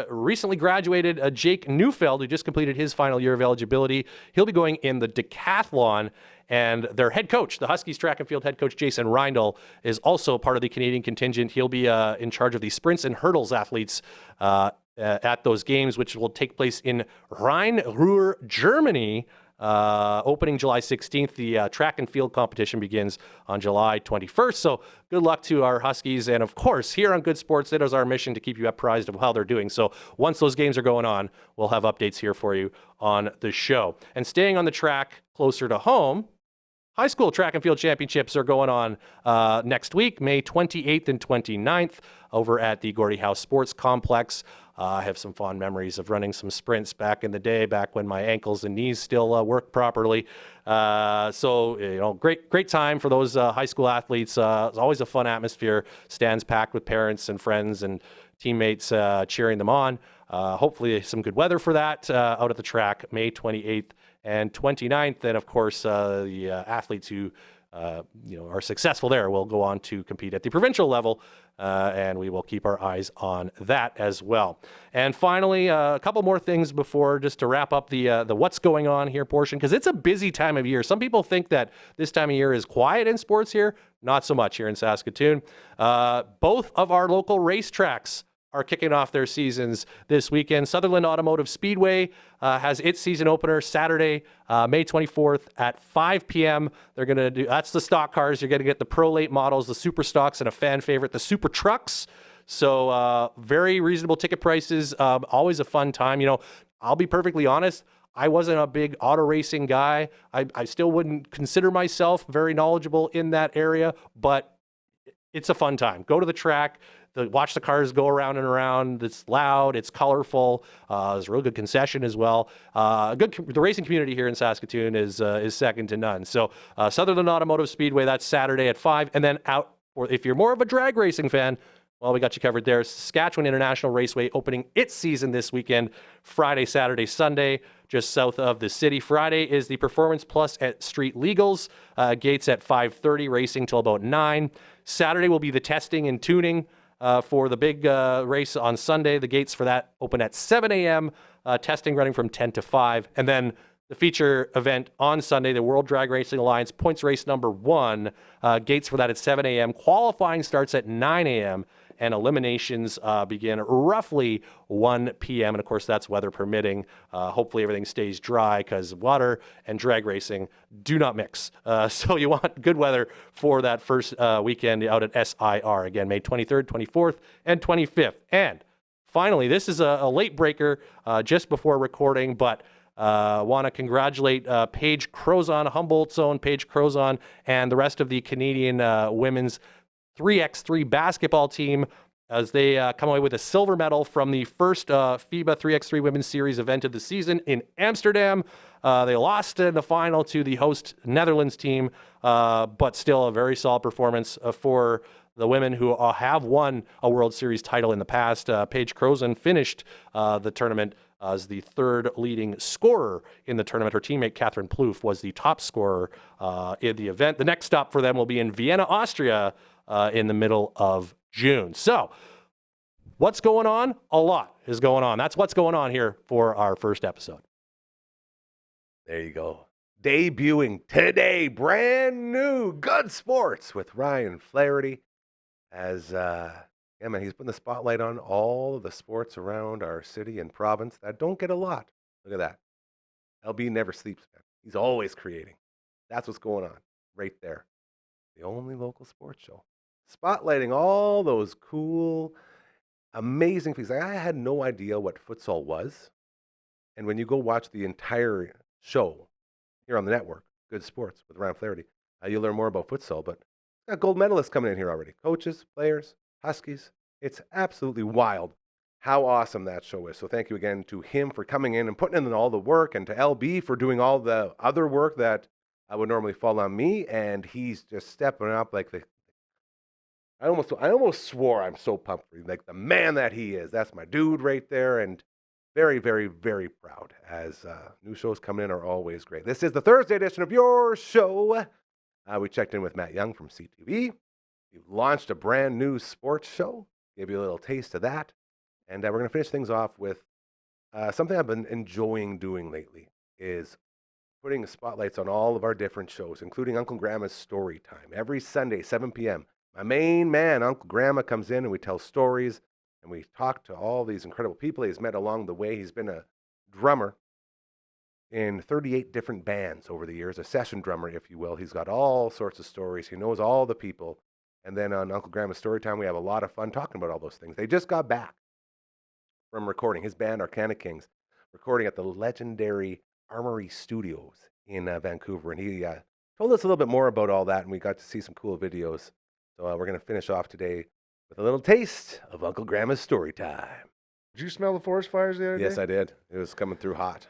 Speaker 5: recently graduated Jake Neufeld, who just completed his final year of eligibility. He'll be going in the decathlon. And their head coach, the Huskies track and field head coach, Jason Reindl, is also part of the Canadian contingent. He'll be in charge of the sprints and hurdles athletes at those games, which will take place in Rhein-Ruhr, Germany, opening July 16th. The track and field competition begins on July 21st. So good luck to our Huskies. And of course, here on Good Sports, it is our mission to keep you apprised of how they're doing. So once those games are going on, we'll have updates here for you on the show. And staying on the track closer to home, high school track and field championships are going on next week, May 28th and 29th, over at the Gordie House Sports Complex. I have some fond memories of running some sprints back in the day, back when my ankles and knees still worked properly. So, great time for those high school athletes. It's always a fun atmosphere. Stands packed with parents and friends and teammates cheering them on. Hopefully some good weather for that out at the track, May 28th and 29th. And of course, the athletes who are successful there will go on to compete at the provincial level, and we will keep our eyes on that as well. And finally, a couple more things before, just to wrap up the what's going on here portion, because it's a busy time of year. Some people think that this time of year is quiet in sports here. Not so much here in Saskatoon. Both of our local racetracks are kicking off their seasons this weekend. Sutherland Automotive Speedway has its season opener Saturday, May 24th at 5 p.m. They're going to do, that's the stock cars. You're going to get the Pro Late models, the Super Stocks, and a fan favorite, the Super Trucks. So very reasonable ticket prices. Always a fun time. I'll be perfectly honest. I wasn't a big auto racing guy. I still wouldn't consider myself very knowledgeable in that area, but it's a fun time. Go to the track. Watch the cars go around and around. It's loud. It's colorful. There's a real good concession as well. The racing community here in Saskatoon is second to none. So Sutherland Automotive Speedway, that's Saturday at 5. And then out, or if you're more of a drag racing fan, well, we got you covered there. Saskatchewan International Raceway opening its season this weekend, Friday, Saturday, Sunday, just south of the city. Friday is the Performance Plus at Street Legals. Gates at 5:30, racing till about 9. Saturday will be the testing and tuning for the big race on Sunday. The gates for that open at 7 a.m., testing running from 10 to 5. And then the feature event on Sunday, the World Drag Racing Alliance points race number 1. Gates for that at 7 a.m. Qualifying starts at 9 a.m. and eliminations begin roughly 1 p.m. And of course, that's weather permitting. Hopefully everything stays dry, because water and drag racing do not mix. So you want good weather for that first weekend out at SIR. Again, May 23rd, 24th, and 25th. And finally, this is a late breaker just before recording, but want to congratulate Paige Crozon, Humboldt's own Paige Crozon, and the rest of the Canadian women's 3x3 basketball team. as they come away with a silver medal from the first FIBA 3x3 Women's Series event of the season in Amsterdam. They lost in the final to the host Netherlands team, but still a very solid performance for the women who have won a World Series title in the past. Paige Croson finished the tournament as the third leading scorer in the tournament. Her teammate Catherine Plouffe was the top scorer in the event. The next stop for them will be in Vienna, Austria in the middle of June. So what's going on? A lot is going on. That's what's going on here for our first episode.
Speaker 3: There you go. Debuting today, brand new Good Sports with Ryan Flaherty. As, he's putting the spotlight on all of the sports around our city and province that don't get a lot. Look at that. LB never sleeps, man. He's always creating. That's what's going on right there. The only local sports show. Spotlighting all those cool, amazing things. I had no idea what futsal was. And when you go watch the entire show here on the network, Good Sports with Ryan Flaherty, you'll learn more about futsal. But got gold medalists coming in here already. Coaches, players, Huskies. It's absolutely wild how awesome that show is. So thank you again to him for coming in and putting in all the work, and to LB for doing all the other work that would normally fall on me. And he's just stepping up like I almost swore. I'm so pumped for him. Like the man that he is. That's my dude right there. And very, very, very proud, as new shows coming in are always great. This is the Thursday edition of your show. We checked in with Matt Young from CTV. We've launched a brand new sports show. Gave you a little taste of that. And we're going to finish things off with something I've been enjoying doing lately, is putting spotlights on all of our different shows, including Uncle Gramma's Story Time. Every Sunday, 7 p.m., my main man, Uncle Gramma, comes in and we tell stories and we talk to all these incredible people he's met along the way. He's been a drummer in 38 different bands over the years, a session drummer, if you will. He's got all sorts of stories. He knows all the people. And then on Uncle Gramma's Story Time, we have a lot of fun talking about all those things. They just got back from recording. His band, Arcana Kings, recording at the legendary Armory Studios in Vancouver. And he told us a little bit more about all that, and we got to see some cool videos. So we're going to finish off today with a little taste of Uncle Gramma's Story Time.
Speaker 6: Did you smell the forest fires the other day?
Speaker 3: Yes, I did. It was coming through hot.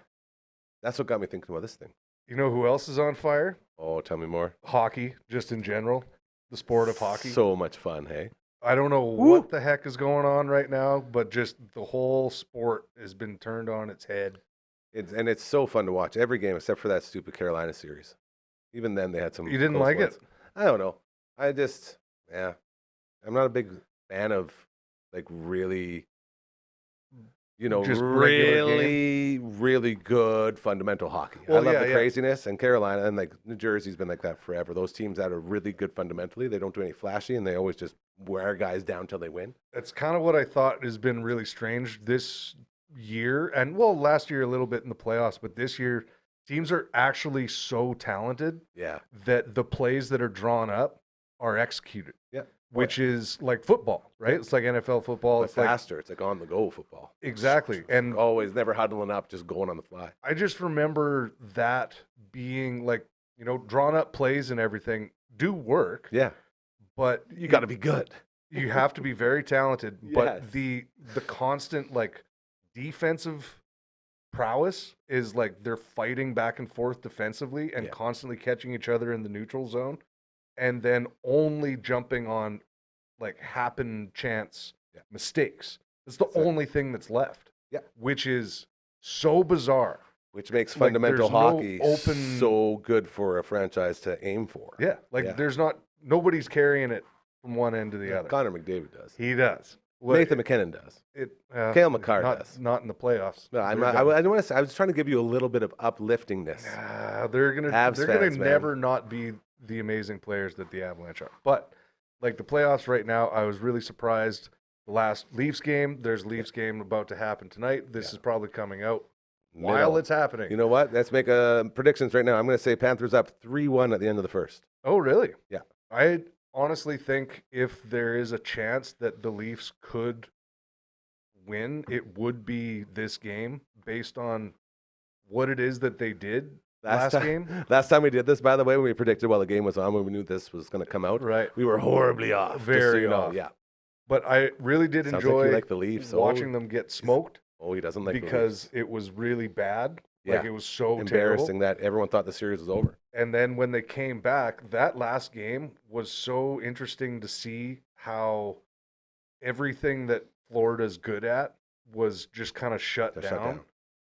Speaker 3: That's what got me thinking about this thing.
Speaker 6: You know who else is on fire?
Speaker 3: Oh, tell me more.
Speaker 6: Hockey, just in general. The sport of hockey.
Speaker 3: So much fun, hey?
Speaker 6: I don't know what the heck is going on right now, but just the whole sport has been turned on its head.
Speaker 3: It's so fun to watch. Every game except for that stupid Carolina series. Even then, they had some.
Speaker 6: You didn't like
Speaker 3: ones.
Speaker 6: it?
Speaker 3: I don't know. I'm not a big fan of like really,
Speaker 6: Just
Speaker 3: really good fundamental hockey.
Speaker 6: Well,
Speaker 3: I love the craziness, and Carolina and like New Jersey's been like that forever. Those teams that are really good fundamentally, they don't do any flashy, and they always just wear guys down till they win.
Speaker 6: That's kind of what I thought has been really strange this year, and last year a little bit in the playoffs, but this year teams are actually so talented that the plays that are drawn up are executed.
Speaker 3: Yeah.
Speaker 6: Which is like football, right? It's like NFL football.
Speaker 3: It's faster. It's like on-the-go football.
Speaker 6: Exactly. And
Speaker 3: always never huddling up, just going on the fly.
Speaker 6: I just remember that being like, drawn up plays and everything do work.
Speaker 3: Yeah.
Speaker 6: But
Speaker 3: you got to be good.
Speaker 6: You have to be very talented.
Speaker 3: Yes.
Speaker 6: But the constant like defensive prowess is like they're fighting back and forth defensively and constantly catching each other in the neutral zone. And then only jumping on like happen chance mistakes. It's the only thing that's left.
Speaker 3: Yeah.
Speaker 6: Which is so bizarre.
Speaker 3: Which makes fundamental hockey
Speaker 6: no
Speaker 3: so good for a franchise to aim for.
Speaker 6: Yeah. Nobody's carrying it from one end to the other.
Speaker 3: Connor McDavid does.
Speaker 6: He does.
Speaker 3: Nathan McKinnon does. Cale McCarr does.
Speaker 6: Not in the playoffs.
Speaker 3: No, I was trying to give you a little bit of upliftingness.
Speaker 6: They're gonna never not be the amazing players that the Avalanche are. But like the playoffs right now, I was really surprised. The last Leafs game, there's Leafs game about to happen tonight. This is probably coming out while it's happening.
Speaker 3: You know what? Let's make predictions right now. I'm going to say Panthers up 3-1 at the end of the first.
Speaker 6: Oh, really?
Speaker 3: Yeah.
Speaker 6: I honestly think if there is a chance that the Leafs could win, it would be this game based on what it is that they did last game.
Speaker 3: Last time we did this, by the way, when we predicted while the game was on, when we knew this was going to come out,
Speaker 6: right?
Speaker 3: We were horribly off.
Speaker 6: Very off.
Speaker 3: Yeah.
Speaker 6: But I really did
Speaker 3: Sounds like
Speaker 6: enjoy
Speaker 3: you like the Leafs.
Speaker 6: watching them get smoked
Speaker 3: Oh, he doesn't like the
Speaker 6: because
Speaker 3: Leafs.
Speaker 6: it was really bad.
Speaker 3: Yeah.
Speaker 6: Like it was so
Speaker 3: Embarrassing
Speaker 6: terrible.
Speaker 3: that everyone thought the series was over.
Speaker 6: And then when they came back, that last game was so interesting to see how everything that Florida's good at was just kind of shut
Speaker 3: They're
Speaker 6: down.
Speaker 3: shut down.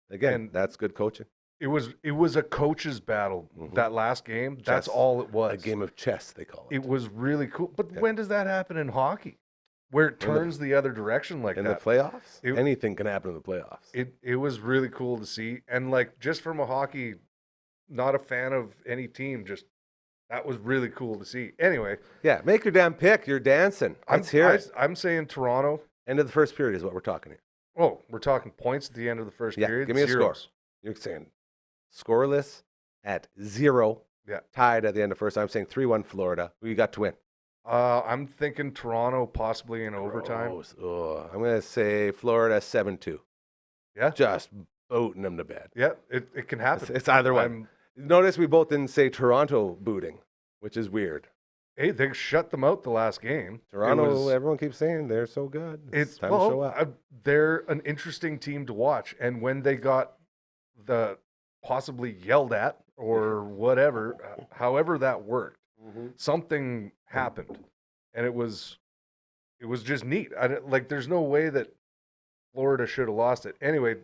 Speaker 3: Again,
Speaker 6: And
Speaker 3: that's good coaching.
Speaker 6: It was a coach's battle that last game. That's
Speaker 3: Chess.
Speaker 6: all it was.
Speaker 3: A game of chess, they call it.
Speaker 6: It was really cool. But
Speaker 3: Yeah.
Speaker 6: when does that happen in hockey? Where it turns the other direction like
Speaker 3: in
Speaker 6: that.
Speaker 3: the playoffs?
Speaker 6: It-
Speaker 3: Anything can happen in the playoffs.
Speaker 6: It was really cool to see. And like just from a hockey, not a fan of any team, just that was really cool to see. Anyway,
Speaker 3: Yeah, make your damn pick. You're dancing. Let's hear it.
Speaker 6: I'm saying Toronto.
Speaker 3: End of the first period is what we're talking here.
Speaker 6: Oh, we're talking points at the end of the first
Speaker 3: Yeah,
Speaker 6: period.
Speaker 3: give me a score.
Speaker 6: Zeros.
Speaker 3: You're saying scoreless at 0.
Speaker 6: Yeah.
Speaker 3: Tied at the end of first. I'm saying 3-1 Florida. Who you got to win?
Speaker 6: I'm thinking Toronto possibly in overtime.
Speaker 3: Gross. Ugh. I'm going to say Florida 7-2.
Speaker 6: Yeah.
Speaker 3: Just booting them to bed.
Speaker 6: Yeah, it can happen.
Speaker 3: It's either one. Notice we both didn't say Toronto booting, which is weird.
Speaker 6: Hey, they shut them out the last game.
Speaker 3: Toronto, everyone keeps saying they're so good. It's time to show up.
Speaker 6: They're an interesting team to watch. And when they got the possibly yelled at or whatever, however that worked, something happened, and it was just neat. There's no way that Florida should have lost it. Anyway,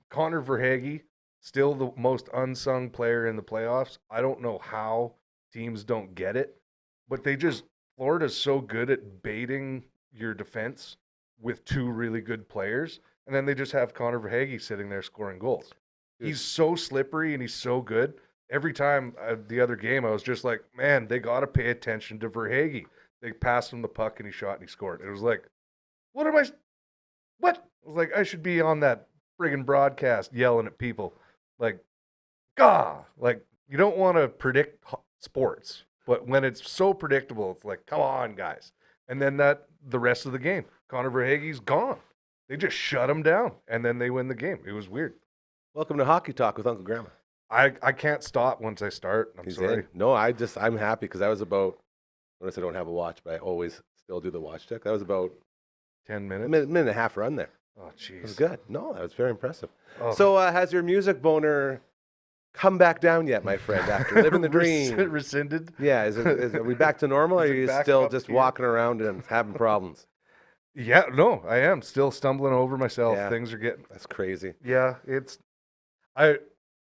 Speaker 6: Connor Verhaeghe, still the most unsung player in the playoffs. I don't know how teams don't get it, but Florida's so good at baiting your defense with two really good players, and then they just have Connor Verhaeghe sitting there scoring goals. He's so slippery and he's so good. Every time the other game, I was just like, man, they got to pay attention to Verhaeghe. They passed him the puck and he shot and he scored. It was like, what? I was like, I should be on that friggin' broadcast yelling at people. Like, gah! Like, you don't want to predict sports, but when it's so predictable, it's like, come on, guys. And then the rest of the game, Connor Verhaeghe's gone. They just shut him down, and then they win the game. It was weird.
Speaker 3: Welcome to Hockey Talk with Uncle Gramma.
Speaker 6: I can't stop once I start. I'm
Speaker 3: He's
Speaker 6: sorry.
Speaker 3: in. No, I'm happy because I was about, notice I don't have a watch, but I always still do the watch check. That was about
Speaker 6: 10
Speaker 3: a
Speaker 6: minutes.
Speaker 3: minute and a half run there.
Speaker 6: Oh,
Speaker 3: It was
Speaker 6: jeez.
Speaker 3: good. No, that was very impressive.
Speaker 6: Oh.
Speaker 3: So has your music boner come back down yet, my friend, after living the dream?
Speaker 6: Rescinded?
Speaker 3: Yeah, are we back to normal, or are
Speaker 6: Is it
Speaker 3: you
Speaker 6: back
Speaker 3: still
Speaker 6: up
Speaker 3: just
Speaker 6: here?
Speaker 3: walking around and having problems?
Speaker 6: Yeah, no, I am still stumbling over myself.
Speaker 3: Yeah.
Speaker 6: Things are getting.
Speaker 3: That's crazy.
Speaker 6: Yeah,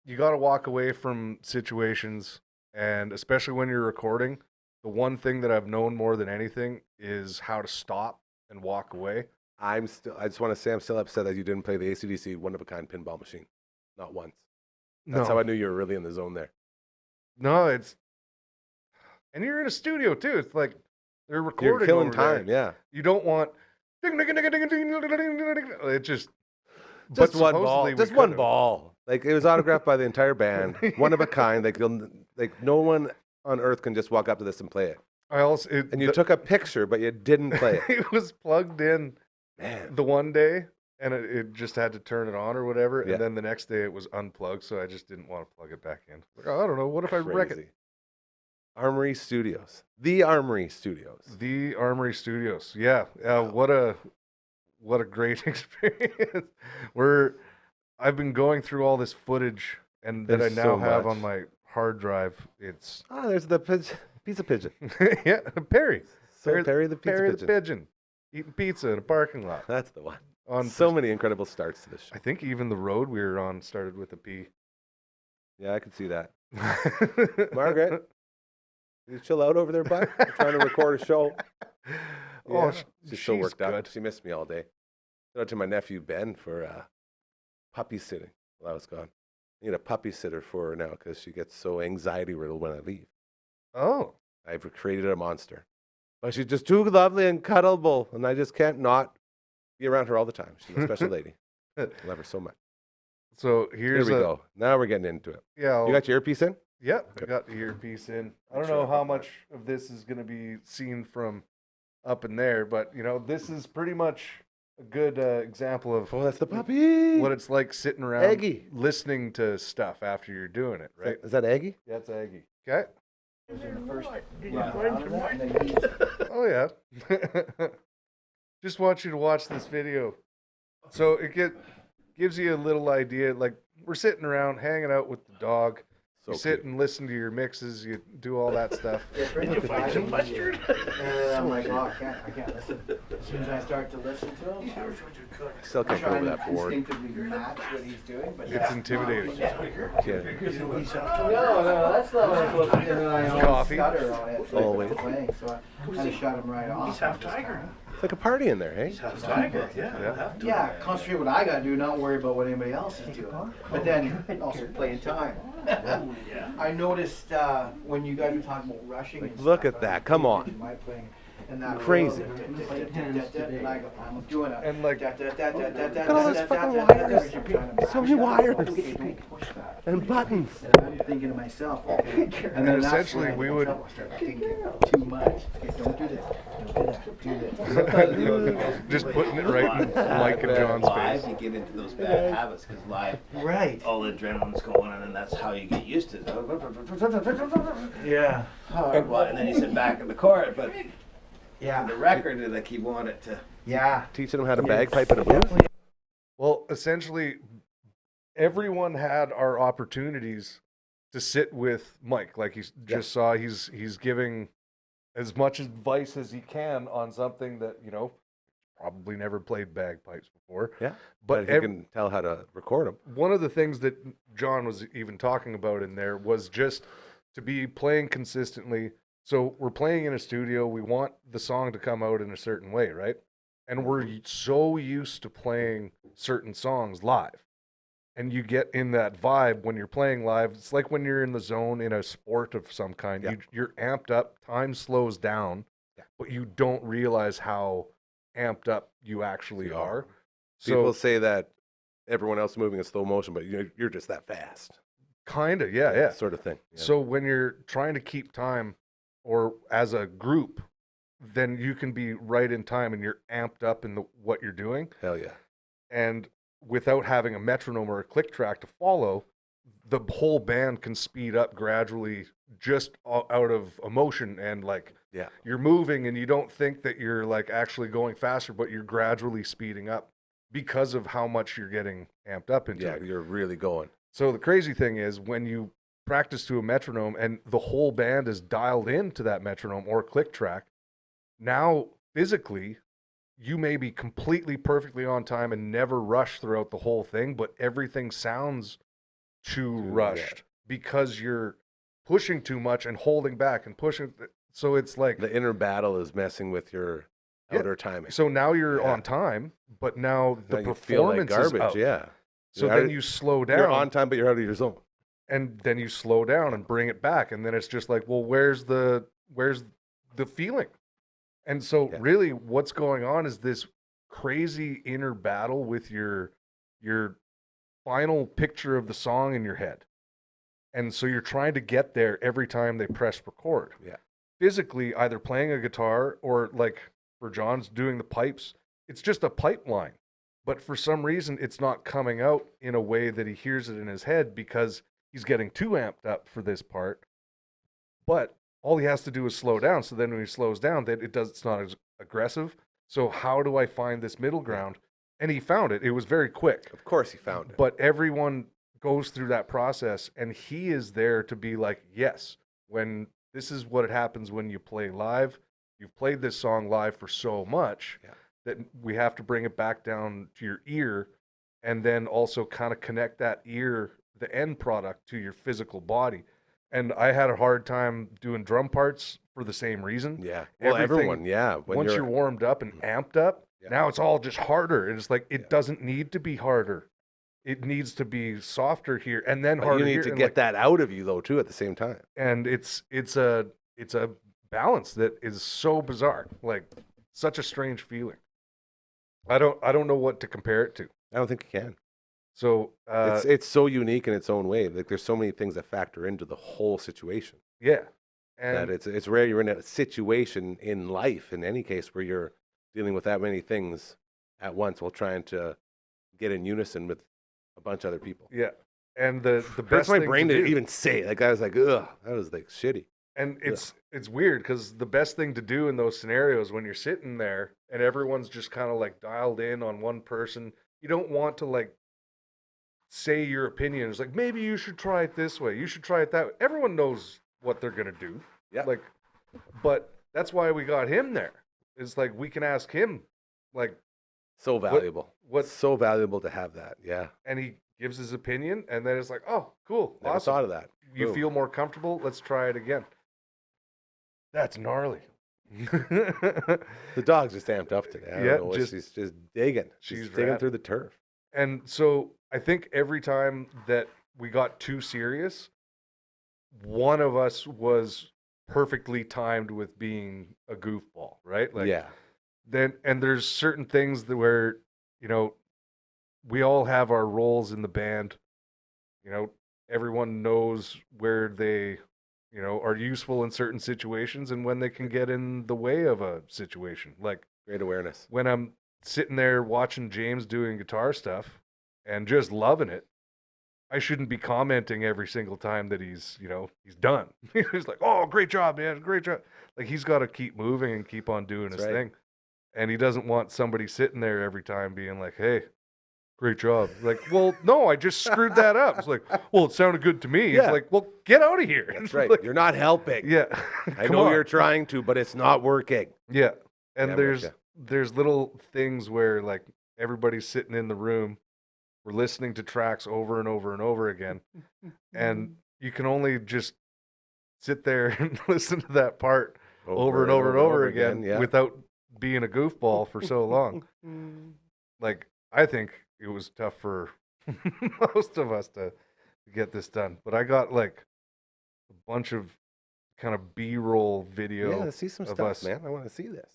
Speaker 6: you got to walk away from situations, and especially when you're recording, the one thing that I've known more than anything is how to stop and walk away.
Speaker 3: I just want to say I'm still upset that you didn't play the AC/DC one-of-a-kind pinball machine. Not once. That's how I knew you were really in the zone there.
Speaker 6: No, and you're in a studio too. It's like they're recording.
Speaker 3: You're killing
Speaker 6: over there.
Speaker 3: time, yeah.
Speaker 6: You don't want. It just.
Speaker 3: Just
Speaker 6: but
Speaker 3: one ball.
Speaker 6: supposedly we
Speaker 3: Just one
Speaker 6: could've.
Speaker 3: ball. Like, it was autographed by the entire band. One of a kind. Like no one on earth can just walk up to this and play it. And you took a picture, but you didn't play it.
Speaker 6: It was plugged in
Speaker 3: Man.
Speaker 6: the one day, and it just had to turn it on or whatever.
Speaker 3: Yeah.
Speaker 6: And then the next day it was unplugged, so I just didn't want to plug it back in. Like, I don't know. What if I wreck it?
Speaker 3: Crazy. Armory Studios. The Armory Studios.
Speaker 6: The Armory Studios. Yeah. What a great experience. I've been going through all this footage and that
Speaker 3: There's
Speaker 6: I now
Speaker 3: so
Speaker 6: have
Speaker 3: much.
Speaker 6: on my hard drive. It's
Speaker 3: There's the pizza pigeon.
Speaker 6: yeah, Perry.
Speaker 3: So Perry the pizza
Speaker 6: Perry
Speaker 3: pigeon.
Speaker 6: the pigeon. Eating pizza in a parking lot.
Speaker 3: That's the one.
Speaker 6: On
Speaker 3: So many incredible starts to this show.
Speaker 6: I think even the road we were on started with a P.
Speaker 3: Yeah, I can see that. Margaret, you chill out over there, bud? I'm trying to record a show.
Speaker 6: Oh,
Speaker 3: Yeah. She's so worked
Speaker 6: good.
Speaker 3: out. She missed me all day. Shout out to my nephew Ben for puppy sitting while I was gone. I need a puppy sitter for her now because she gets so anxiety riddled when I leave.
Speaker 6: Oh,
Speaker 3: I've created a monster. But she's just too lovely and cuddleable, and I just can't not be around her all the time. She's a special lady. I love her so much.
Speaker 6: so
Speaker 3: Here
Speaker 6: here's
Speaker 3: we go. Now we're getting into it.
Speaker 6: Yeah,
Speaker 3: You got your earpiece in?
Speaker 6: Yep, I got the earpiece in. I don't know how much of this is going to be seen from up in there, but this is pretty much a good example of
Speaker 3: Oh, that's the puppy.
Speaker 6: what it's like sitting around
Speaker 3: Aggie.
Speaker 6: listening to stuff after you're doing it, right?
Speaker 3: Is that Aggie?
Speaker 6: That's Aggie. Okay. Oh yeah. Just want you to watch this video. So it gives you a little idea. Like we're sitting around hanging out with the dog.
Speaker 3: So
Speaker 6: You sit
Speaker 3: cute.
Speaker 6: and listen to your mixes. You do all that stuff.
Speaker 7: Did you find some mustard? And I'm like, oh, I can't listen. As soon as I start to listen to him,
Speaker 3: Still
Speaker 7: I'm
Speaker 3: can't go over
Speaker 7: trying
Speaker 3: that
Speaker 7: to
Speaker 3: board.
Speaker 7: instinctively match what he's doing, but
Speaker 6: It's intimidating.
Speaker 3: Yeah.
Speaker 7: No, that's not what I'm supposed to do. And I always
Speaker 6: Coffee.
Speaker 7: stutter on it.
Speaker 3: Always.
Speaker 7: Playing, so I kind of shut him right off.
Speaker 1: He's half tiger.
Speaker 3: It's like a party in there, hey?
Speaker 1: He's half tiger. Yeah.
Speaker 7: Yeah, concentrate what I gotta do, not worry about what anybody else is doing. But then also playing time. I noticed when you guys were talking about rushing.
Speaker 3: Like,
Speaker 7: and
Speaker 3: look
Speaker 7: stuff,
Speaker 3: at that, come on.
Speaker 7: My playing and that
Speaker 3: Crazy.
Speaker 7: and I go, I'm doing it.
Speaker 6: And, like,
Speaker 3: Look at all those fucking wires. So many wires. And buttons.
Speaker 7: I'm thinking to myself, okay. And then
Speaker 6: essentially we would
Speaker 7: start thinking too much. Okay, don't do this. Don't do that. Do this.
Speaker 6: just putting it right in Mike and John's
Speaker 8: live,
Speaker 6: face.
Speaker 8: you get into those bad habits because live,
Speaker 7: Right.
Speaker 8: all the adrenaline's going on, and that's how you get used to it.
Speaker 7: Yeah.
Speaker 8: And then you sit back in the court, but
Speaker 7: Yeah.
Speaker 8: the record is like you want it to.
Speaker 7: Yeah.
Speaker 3: Teaching them how to bagpipe in a booth.
Speaker 6: Well, essentially, everyone had our opportunities to sit with Mike. Like he's just saw, he's giving as much advice as he can on something that probably never played bagpipes before.
Speaker 3: Yeah.
Speaker 6: But
Speaker 3: But you can tell how to record them.
Speaker 6: one of the things that John was even talking about in there was just to be playing consistently. So we're playing in a studio. We want the song to come out in a certain way, right? And we're so used to playing certain songs live. And you get in that vibe when you're playing live. It's like when you're in the zone in a sport of some kind.
Speaker 3: Yeah.
Speaker 6: You're amped up, time slows down, but you don't realize how amped up you actually
Speaker 3: You
Speaker 6: are.
Speaker 3: People
Speaker 6: So
Speaker 3: say that everyone else is moving in slow motion, but you're just that fast.
Speaker 6: kind of, yeah.
Speaker 3: Sort of thing. Yeah.
Speaker 6: So when you're trying to keep time or as a group, then you can be right in time and you're amped up in what you're doing.
Speaker 3: Hell yeah.
Speaker 6: And without having a metronome or a click track to follow, the whole band can speed up gradually just out of emotion and
Speaker 3: Yeah.
Speaker 6: you're moving and you don't think that you're actually going faster, but you're gradually speeding up because of how much you're getting amped up into
Speaker 3: Yeah,
Speaker 6: it.
Speaker 3: you're really going.
Speaker 6: So the crazy thing is when you practice to a metronome and the whole band is dialed into that metronome or click track, now physically you may be completely perfectly on time and never rush throughout the whole thing, but everything sounds too rushed because you're pushing too much and holding back and pushing. So it's like
Speaker 3: The inner battle is messing with your
Speaker 6: Yeah.
Speaker 3: outer timing.
Speaker 6: so now you're
Speaker 3: Yeah.
Speaker 6: on time, but now the
Speaker 3: Now you feel like
Speaker 6: performance is
Speaker 3: garbage.
Speaker 6: out.
Speaker 3: Yeah.
Speaker 6: So
Speaker 3: You're
Speaker 6: then
Speaker 3: out-
Speaker 6: you slow
Speaker 3: You're
Speaker 6: down.
Speaker 3: on time, but you're out of your zone.
Speaker 6: And then you slow down and bring it back, and then it's just like, well, where's the feeling? And so
Speaker 3: Yeah.
Speaker 6: really what's going on is this crazy inner battle with your final picture of the song in your head. And so you're trying to get there every time they press record.
Speaker 3: Yeah.
Speaker 6: Physically, either playing a guitar or for John's doing the pipes, it's just a pipeline. But for some reason, it's not coming out in a way that he hears it in his head because he's getting too amped up for this part. But all he has to do is slow down. So then when he slows down, then it's not as aggressive. So how do I find this middle ground? And he found it. It was very quick.
Speaker 3: Of course he found it.
Speaker 6: But everyone goes through that process, and he is there to be like, yes, when this is what happens when you play live. You've played this song live for so much that we have to bring it back down to your ear, and then also kind of connect that ear, the end product, to your physical body. And I had a hard time doing drum parts for the same reason.
Speaker 3: Yeah. Well, everyone, yeah.
Speaker 6: Once you're warmed up and amped up, now it's all just harder. And it's like, it doesn't need to be harder. It needs to be softer here and then
Speaker 3: But
Speaker 6: harder
Speaker 3: you need
Speaker 6: here.
Speaker 3: to
Speaker 6: and
Speaker 3: get that out of you, though, too, at the same time.
Speaker 6: And it's a balance that is so bizarre, such a strange feeling. I don't know what to compare it to.
Speaker 3: I don't think you can.
Speaker 6: So
Speaker 3: It's so unique in its own way. There's so many things that factor into the whole situation.
Speaker 6: yeah,
Speaker 3: That
Speaker 6: and
Speaker 3: it's rare you're in a situation in life, in any case, where you're dealing with that many things at once while trying to get in unison with a bunch of other people.
Speaker 6: yeah, and the
Speaker 3: Hurts
Speaker 6: best
Speaker 3: my
Speaker 6: thing
Speaker 3: brain
Speaker 6: to
Speaker 3: to
Speaker 6: do,
Speaker 3: even say it. Like I was like, ugh, that was shitty.
Speaker 6: And it's weird because the best thing to do in those scenarios when you're sitting there and everyone's just kind of like dialed in on one person, you don't want to like say your opinion. It's like, maybe you should try it this way. You should try it that way. Everyone knows what they're going to do.
Speaker 3: Yeah.
Speaker 6: Like, but that's why we got him there. It's like, we can ask him, like,
Speaker 3: So valuable.
Speaker 6: What's
Speaker 3: so valuable to have that? Yeah.
Speaker 6: And he gives his opinion, and then it's like, oh, cool.
Speaker 3: Never
Speaker 6: awesome.
Speaker 3: thought of that.
Speaker 6: You
Speaker 3: Boom.
Speaker 6: feel more comfortable? Let's try it again. That's gnarly.
Speaker 3: The dog's just amped up today. I don't know what she's just digging. She's digging
Speaker 6: rad.
Speaker 3: through the turf.
Speaker 6: And so I think every time that we got too serious, one of us was perfectly timed with being a goofball, right? Like,
Speaker 3: yeah.
Speaker 6: And there's certain things that where, you know, we all have our roles in the band. You know, everyone knows where they, you know, are useful in certain situations and when they can get in the way of a situation. Like,
Speaker 3: great awareness.
Speaker 6: When I'm sitting there watching James doing guitar stuff and just loving it, I shouldn't be commenting every single time that he's, you know, he's done. He's like, oh, great job, man, great job. Like, he's got to keep moving and keep on doing his thing. And he doesn't want somebody sitting there every time being like, hey, great job. Like, well, no, I just screwed that up. It's like, well, it sounded good to me.
Speaker 3: Yeah.
Speaker 6: It's like, well, get out of here.
Speaker 3: That's right.
Speaker 6: Like,
Speaker 3: You're not helping.
Speaker 6: yeah.
Speaker 3: I
Speaker 6: Come
Speaker 3: know
Speaker 6: on.
Speaker 3: you're trying to, but it's not working.
Speaker 6: Yeah. And
Speaker 3: Yeah,
Speaker 6: there's little things where, like, everybody's sitting in the room, we're listening to tracks over and over and over again, and you can only just sit there and listen to that part over and over and over again
Speaker 3: yeah.
Speaker 6: without being a goofball for so long. Like, I think it was tough for most of us to get this done, but I got like a bunch of kind of B-roll video.
Speaker 3: Yeah, let's see some
Speaker 6: of
Speaker 3: stuff,
Speaker 6: us
Speaker 3: man. I want to see this.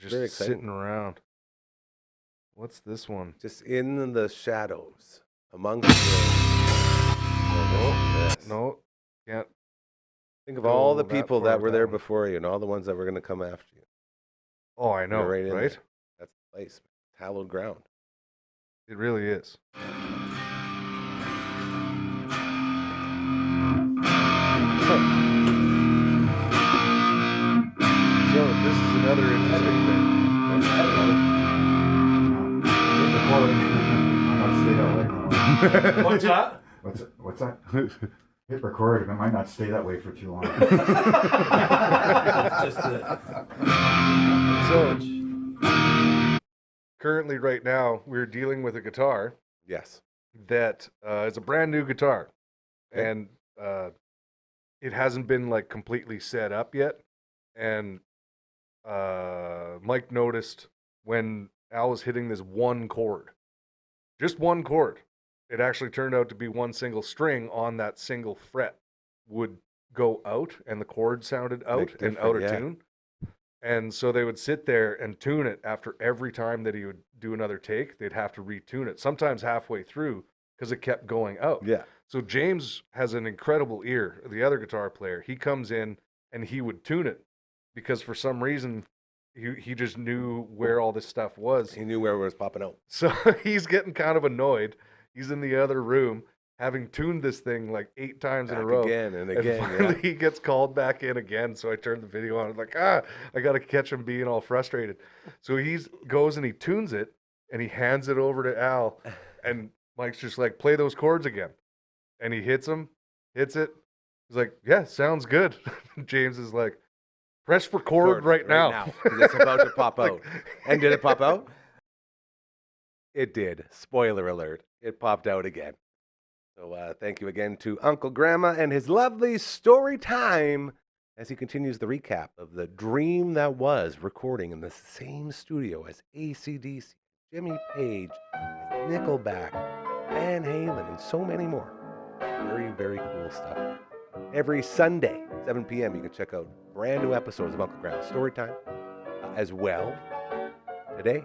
Speaker 6: just
Speaker 3: Very exciting.
Speaker 6: sitting around. What's this one?
Speaker 3: Just in the shadows, among the hills. Yes.
Speaker 6: No, can't.
Speaker 3: Think of all the
Speaker 6: that
Speaker 3: people
Speaker 6: far
Speaker 3: that were there
Speaker 6: down.
Speaker 3: before you and all the ones that were going to come after you.
Speaker 6: Oh, I know,
Speaker 3: You're right in
Speaker 6: right?
Speaker 3: there. That's the place. It's hallowed ground.
Speaker 6: It really is. So this is another interesting thing.
Speaker 9: What's that? What's that? Hit record. It might not stay that way for too long.
Speaker 6: So currently, right now, we're dealing with a guitar
Speaker 3: Yes.
Speaker 6: that is a brand new guitar,
Speaker 3: Okay.
Speaker 6: and it hasn't been like completely set up yet. And Mike noticed when Al was hitting this one chord, just one chord, it actually turned out to be one single string on that single fret would go out, and the chord sounded out and out of tune. And so they would sit there and tune it after every time that he would do another take. They'd have to retune it, sometimes halfway through, because it kept going out.
Speaker 3: Yeah.
Speaker 6: So James has an incredible ear, the other guitar player. He comes in and he would tune it because for some reason he just knew where all this stuff was.
Speaker 3: He knew where it was popping out.
Speaker 6: So he's getting kind of annoyed. He's in the other room having tuned this thing like 8 times in a
Speaker 3: Back
Speaker 6: row.
Speaker 3: again and again,
Speaker 6: finally
Speaker 3: yeah.
Speaker 6: he gets called back in again. So I turned the video on. I'm like, I got to catch him being all frustrated. So he goes and he tunes it and he hands it over to Al. And Mike's just like, play those chords again. And he hits it. He's like, yeah, sounds good. James is like, press record right now.
Speaker 3: 'Cause it's about to pop out. And did it pop out? It did. Spoiler alert. It popped out again. So thank you again to Uncle Gramma and his lovely story time as he continues the recap of the dream that was recording in the same studio as AC/DC, Jimmy Page, Nickelback, Van Halen, and so many more. Very, very cool stuff. Every Sunday, 7 p.m., you can check out brand new episodes of Uncle Gramma's Storytime as well. Today,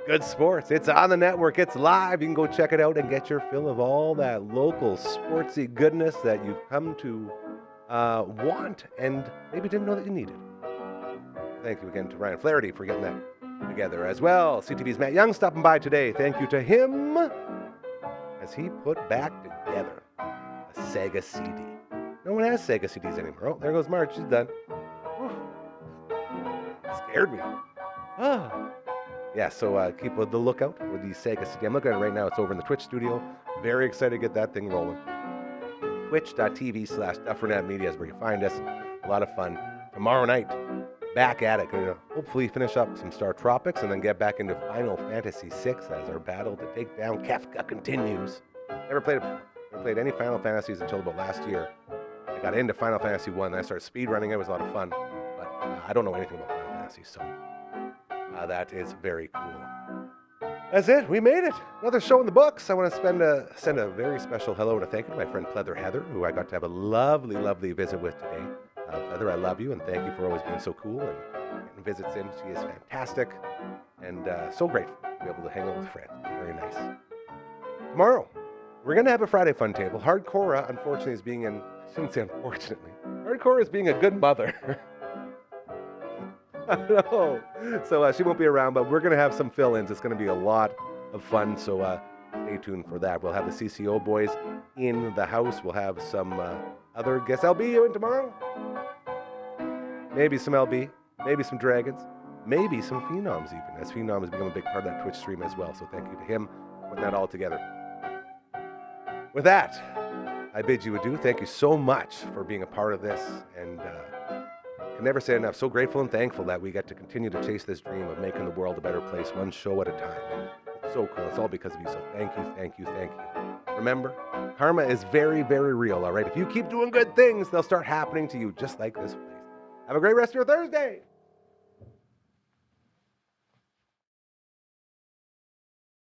Speaker 3: Good Sports. It's on the network. It's live. You can go check it out and get your fill of all that local sportsy goodness that you've come to want and maybe didn't know that you needed. Thank you again to Ryan Flaherty for getting that together as well. CTV's Matt Young stopping by today. Thank you to him as he put back together a Sega CD. No one has Sega CDs anymore. Oh, there goes Marge. She's done. Whew. Scared me. Ah. Yeah, so keep the lookout for the Sega CD. I'm looking at it right now. It's over in the Twitch studio. Very excited to get that thing rolling. Twitch.tv/Dufferin Ave Media is where you find us. A lot of fun. Tomorrow night, back at it. Gonna hopefully finish up some Star Tropics and then get back into Final Fantasy VI as our battle to take down Kefka continues. Never played it before. Never played any Final Fantasies until about last year. I got into Final Fantasy 1, then I started speedrunning. It was a lot of fun. But I don't know anything about Final Fantasy, so that is very cool. That's it. We made it. Another show in the books. I want to send a very special hello and a thank you to my friend Pleather Heather, who I got to have a lovely, lovely visit with today. Pleather, I love you and thank you for always being so cool and getting visits in. She is fantastic and so grateful to be able to hang out with friends. Very nice. Tomorrow, we're going to have a Friday Fun Table. Hardcore, unfortunately, is being I shouldn't say unfortunately. Hardcore is being a good mother. I know. So she won't be around, but we're going to have some fill-ins. It's going to be a lot of fun, so stay tuned for that. We'll have the CCO boys in the house. We'll have some other guests. LB, you in tomorrow? Maybe some LB, maybe some Dragons, maybe some Phenoms even, as Phenom has become a big part of that Twitch stream as well. So thank you to him for putting that all together. With that, I bid you adieu. Thank you so much for being a part of this, and I can never say enough. So grateful and thankful that we get to continue to chase this dream of making the world a better place, one show at a time. And it's so cool. It's all because of you. So thank you, thank you, thank you. Remember, karma is very, very real, all right? If you keep doing good things, they'll start happening to you just like this place. Have a great rest of your Thursday.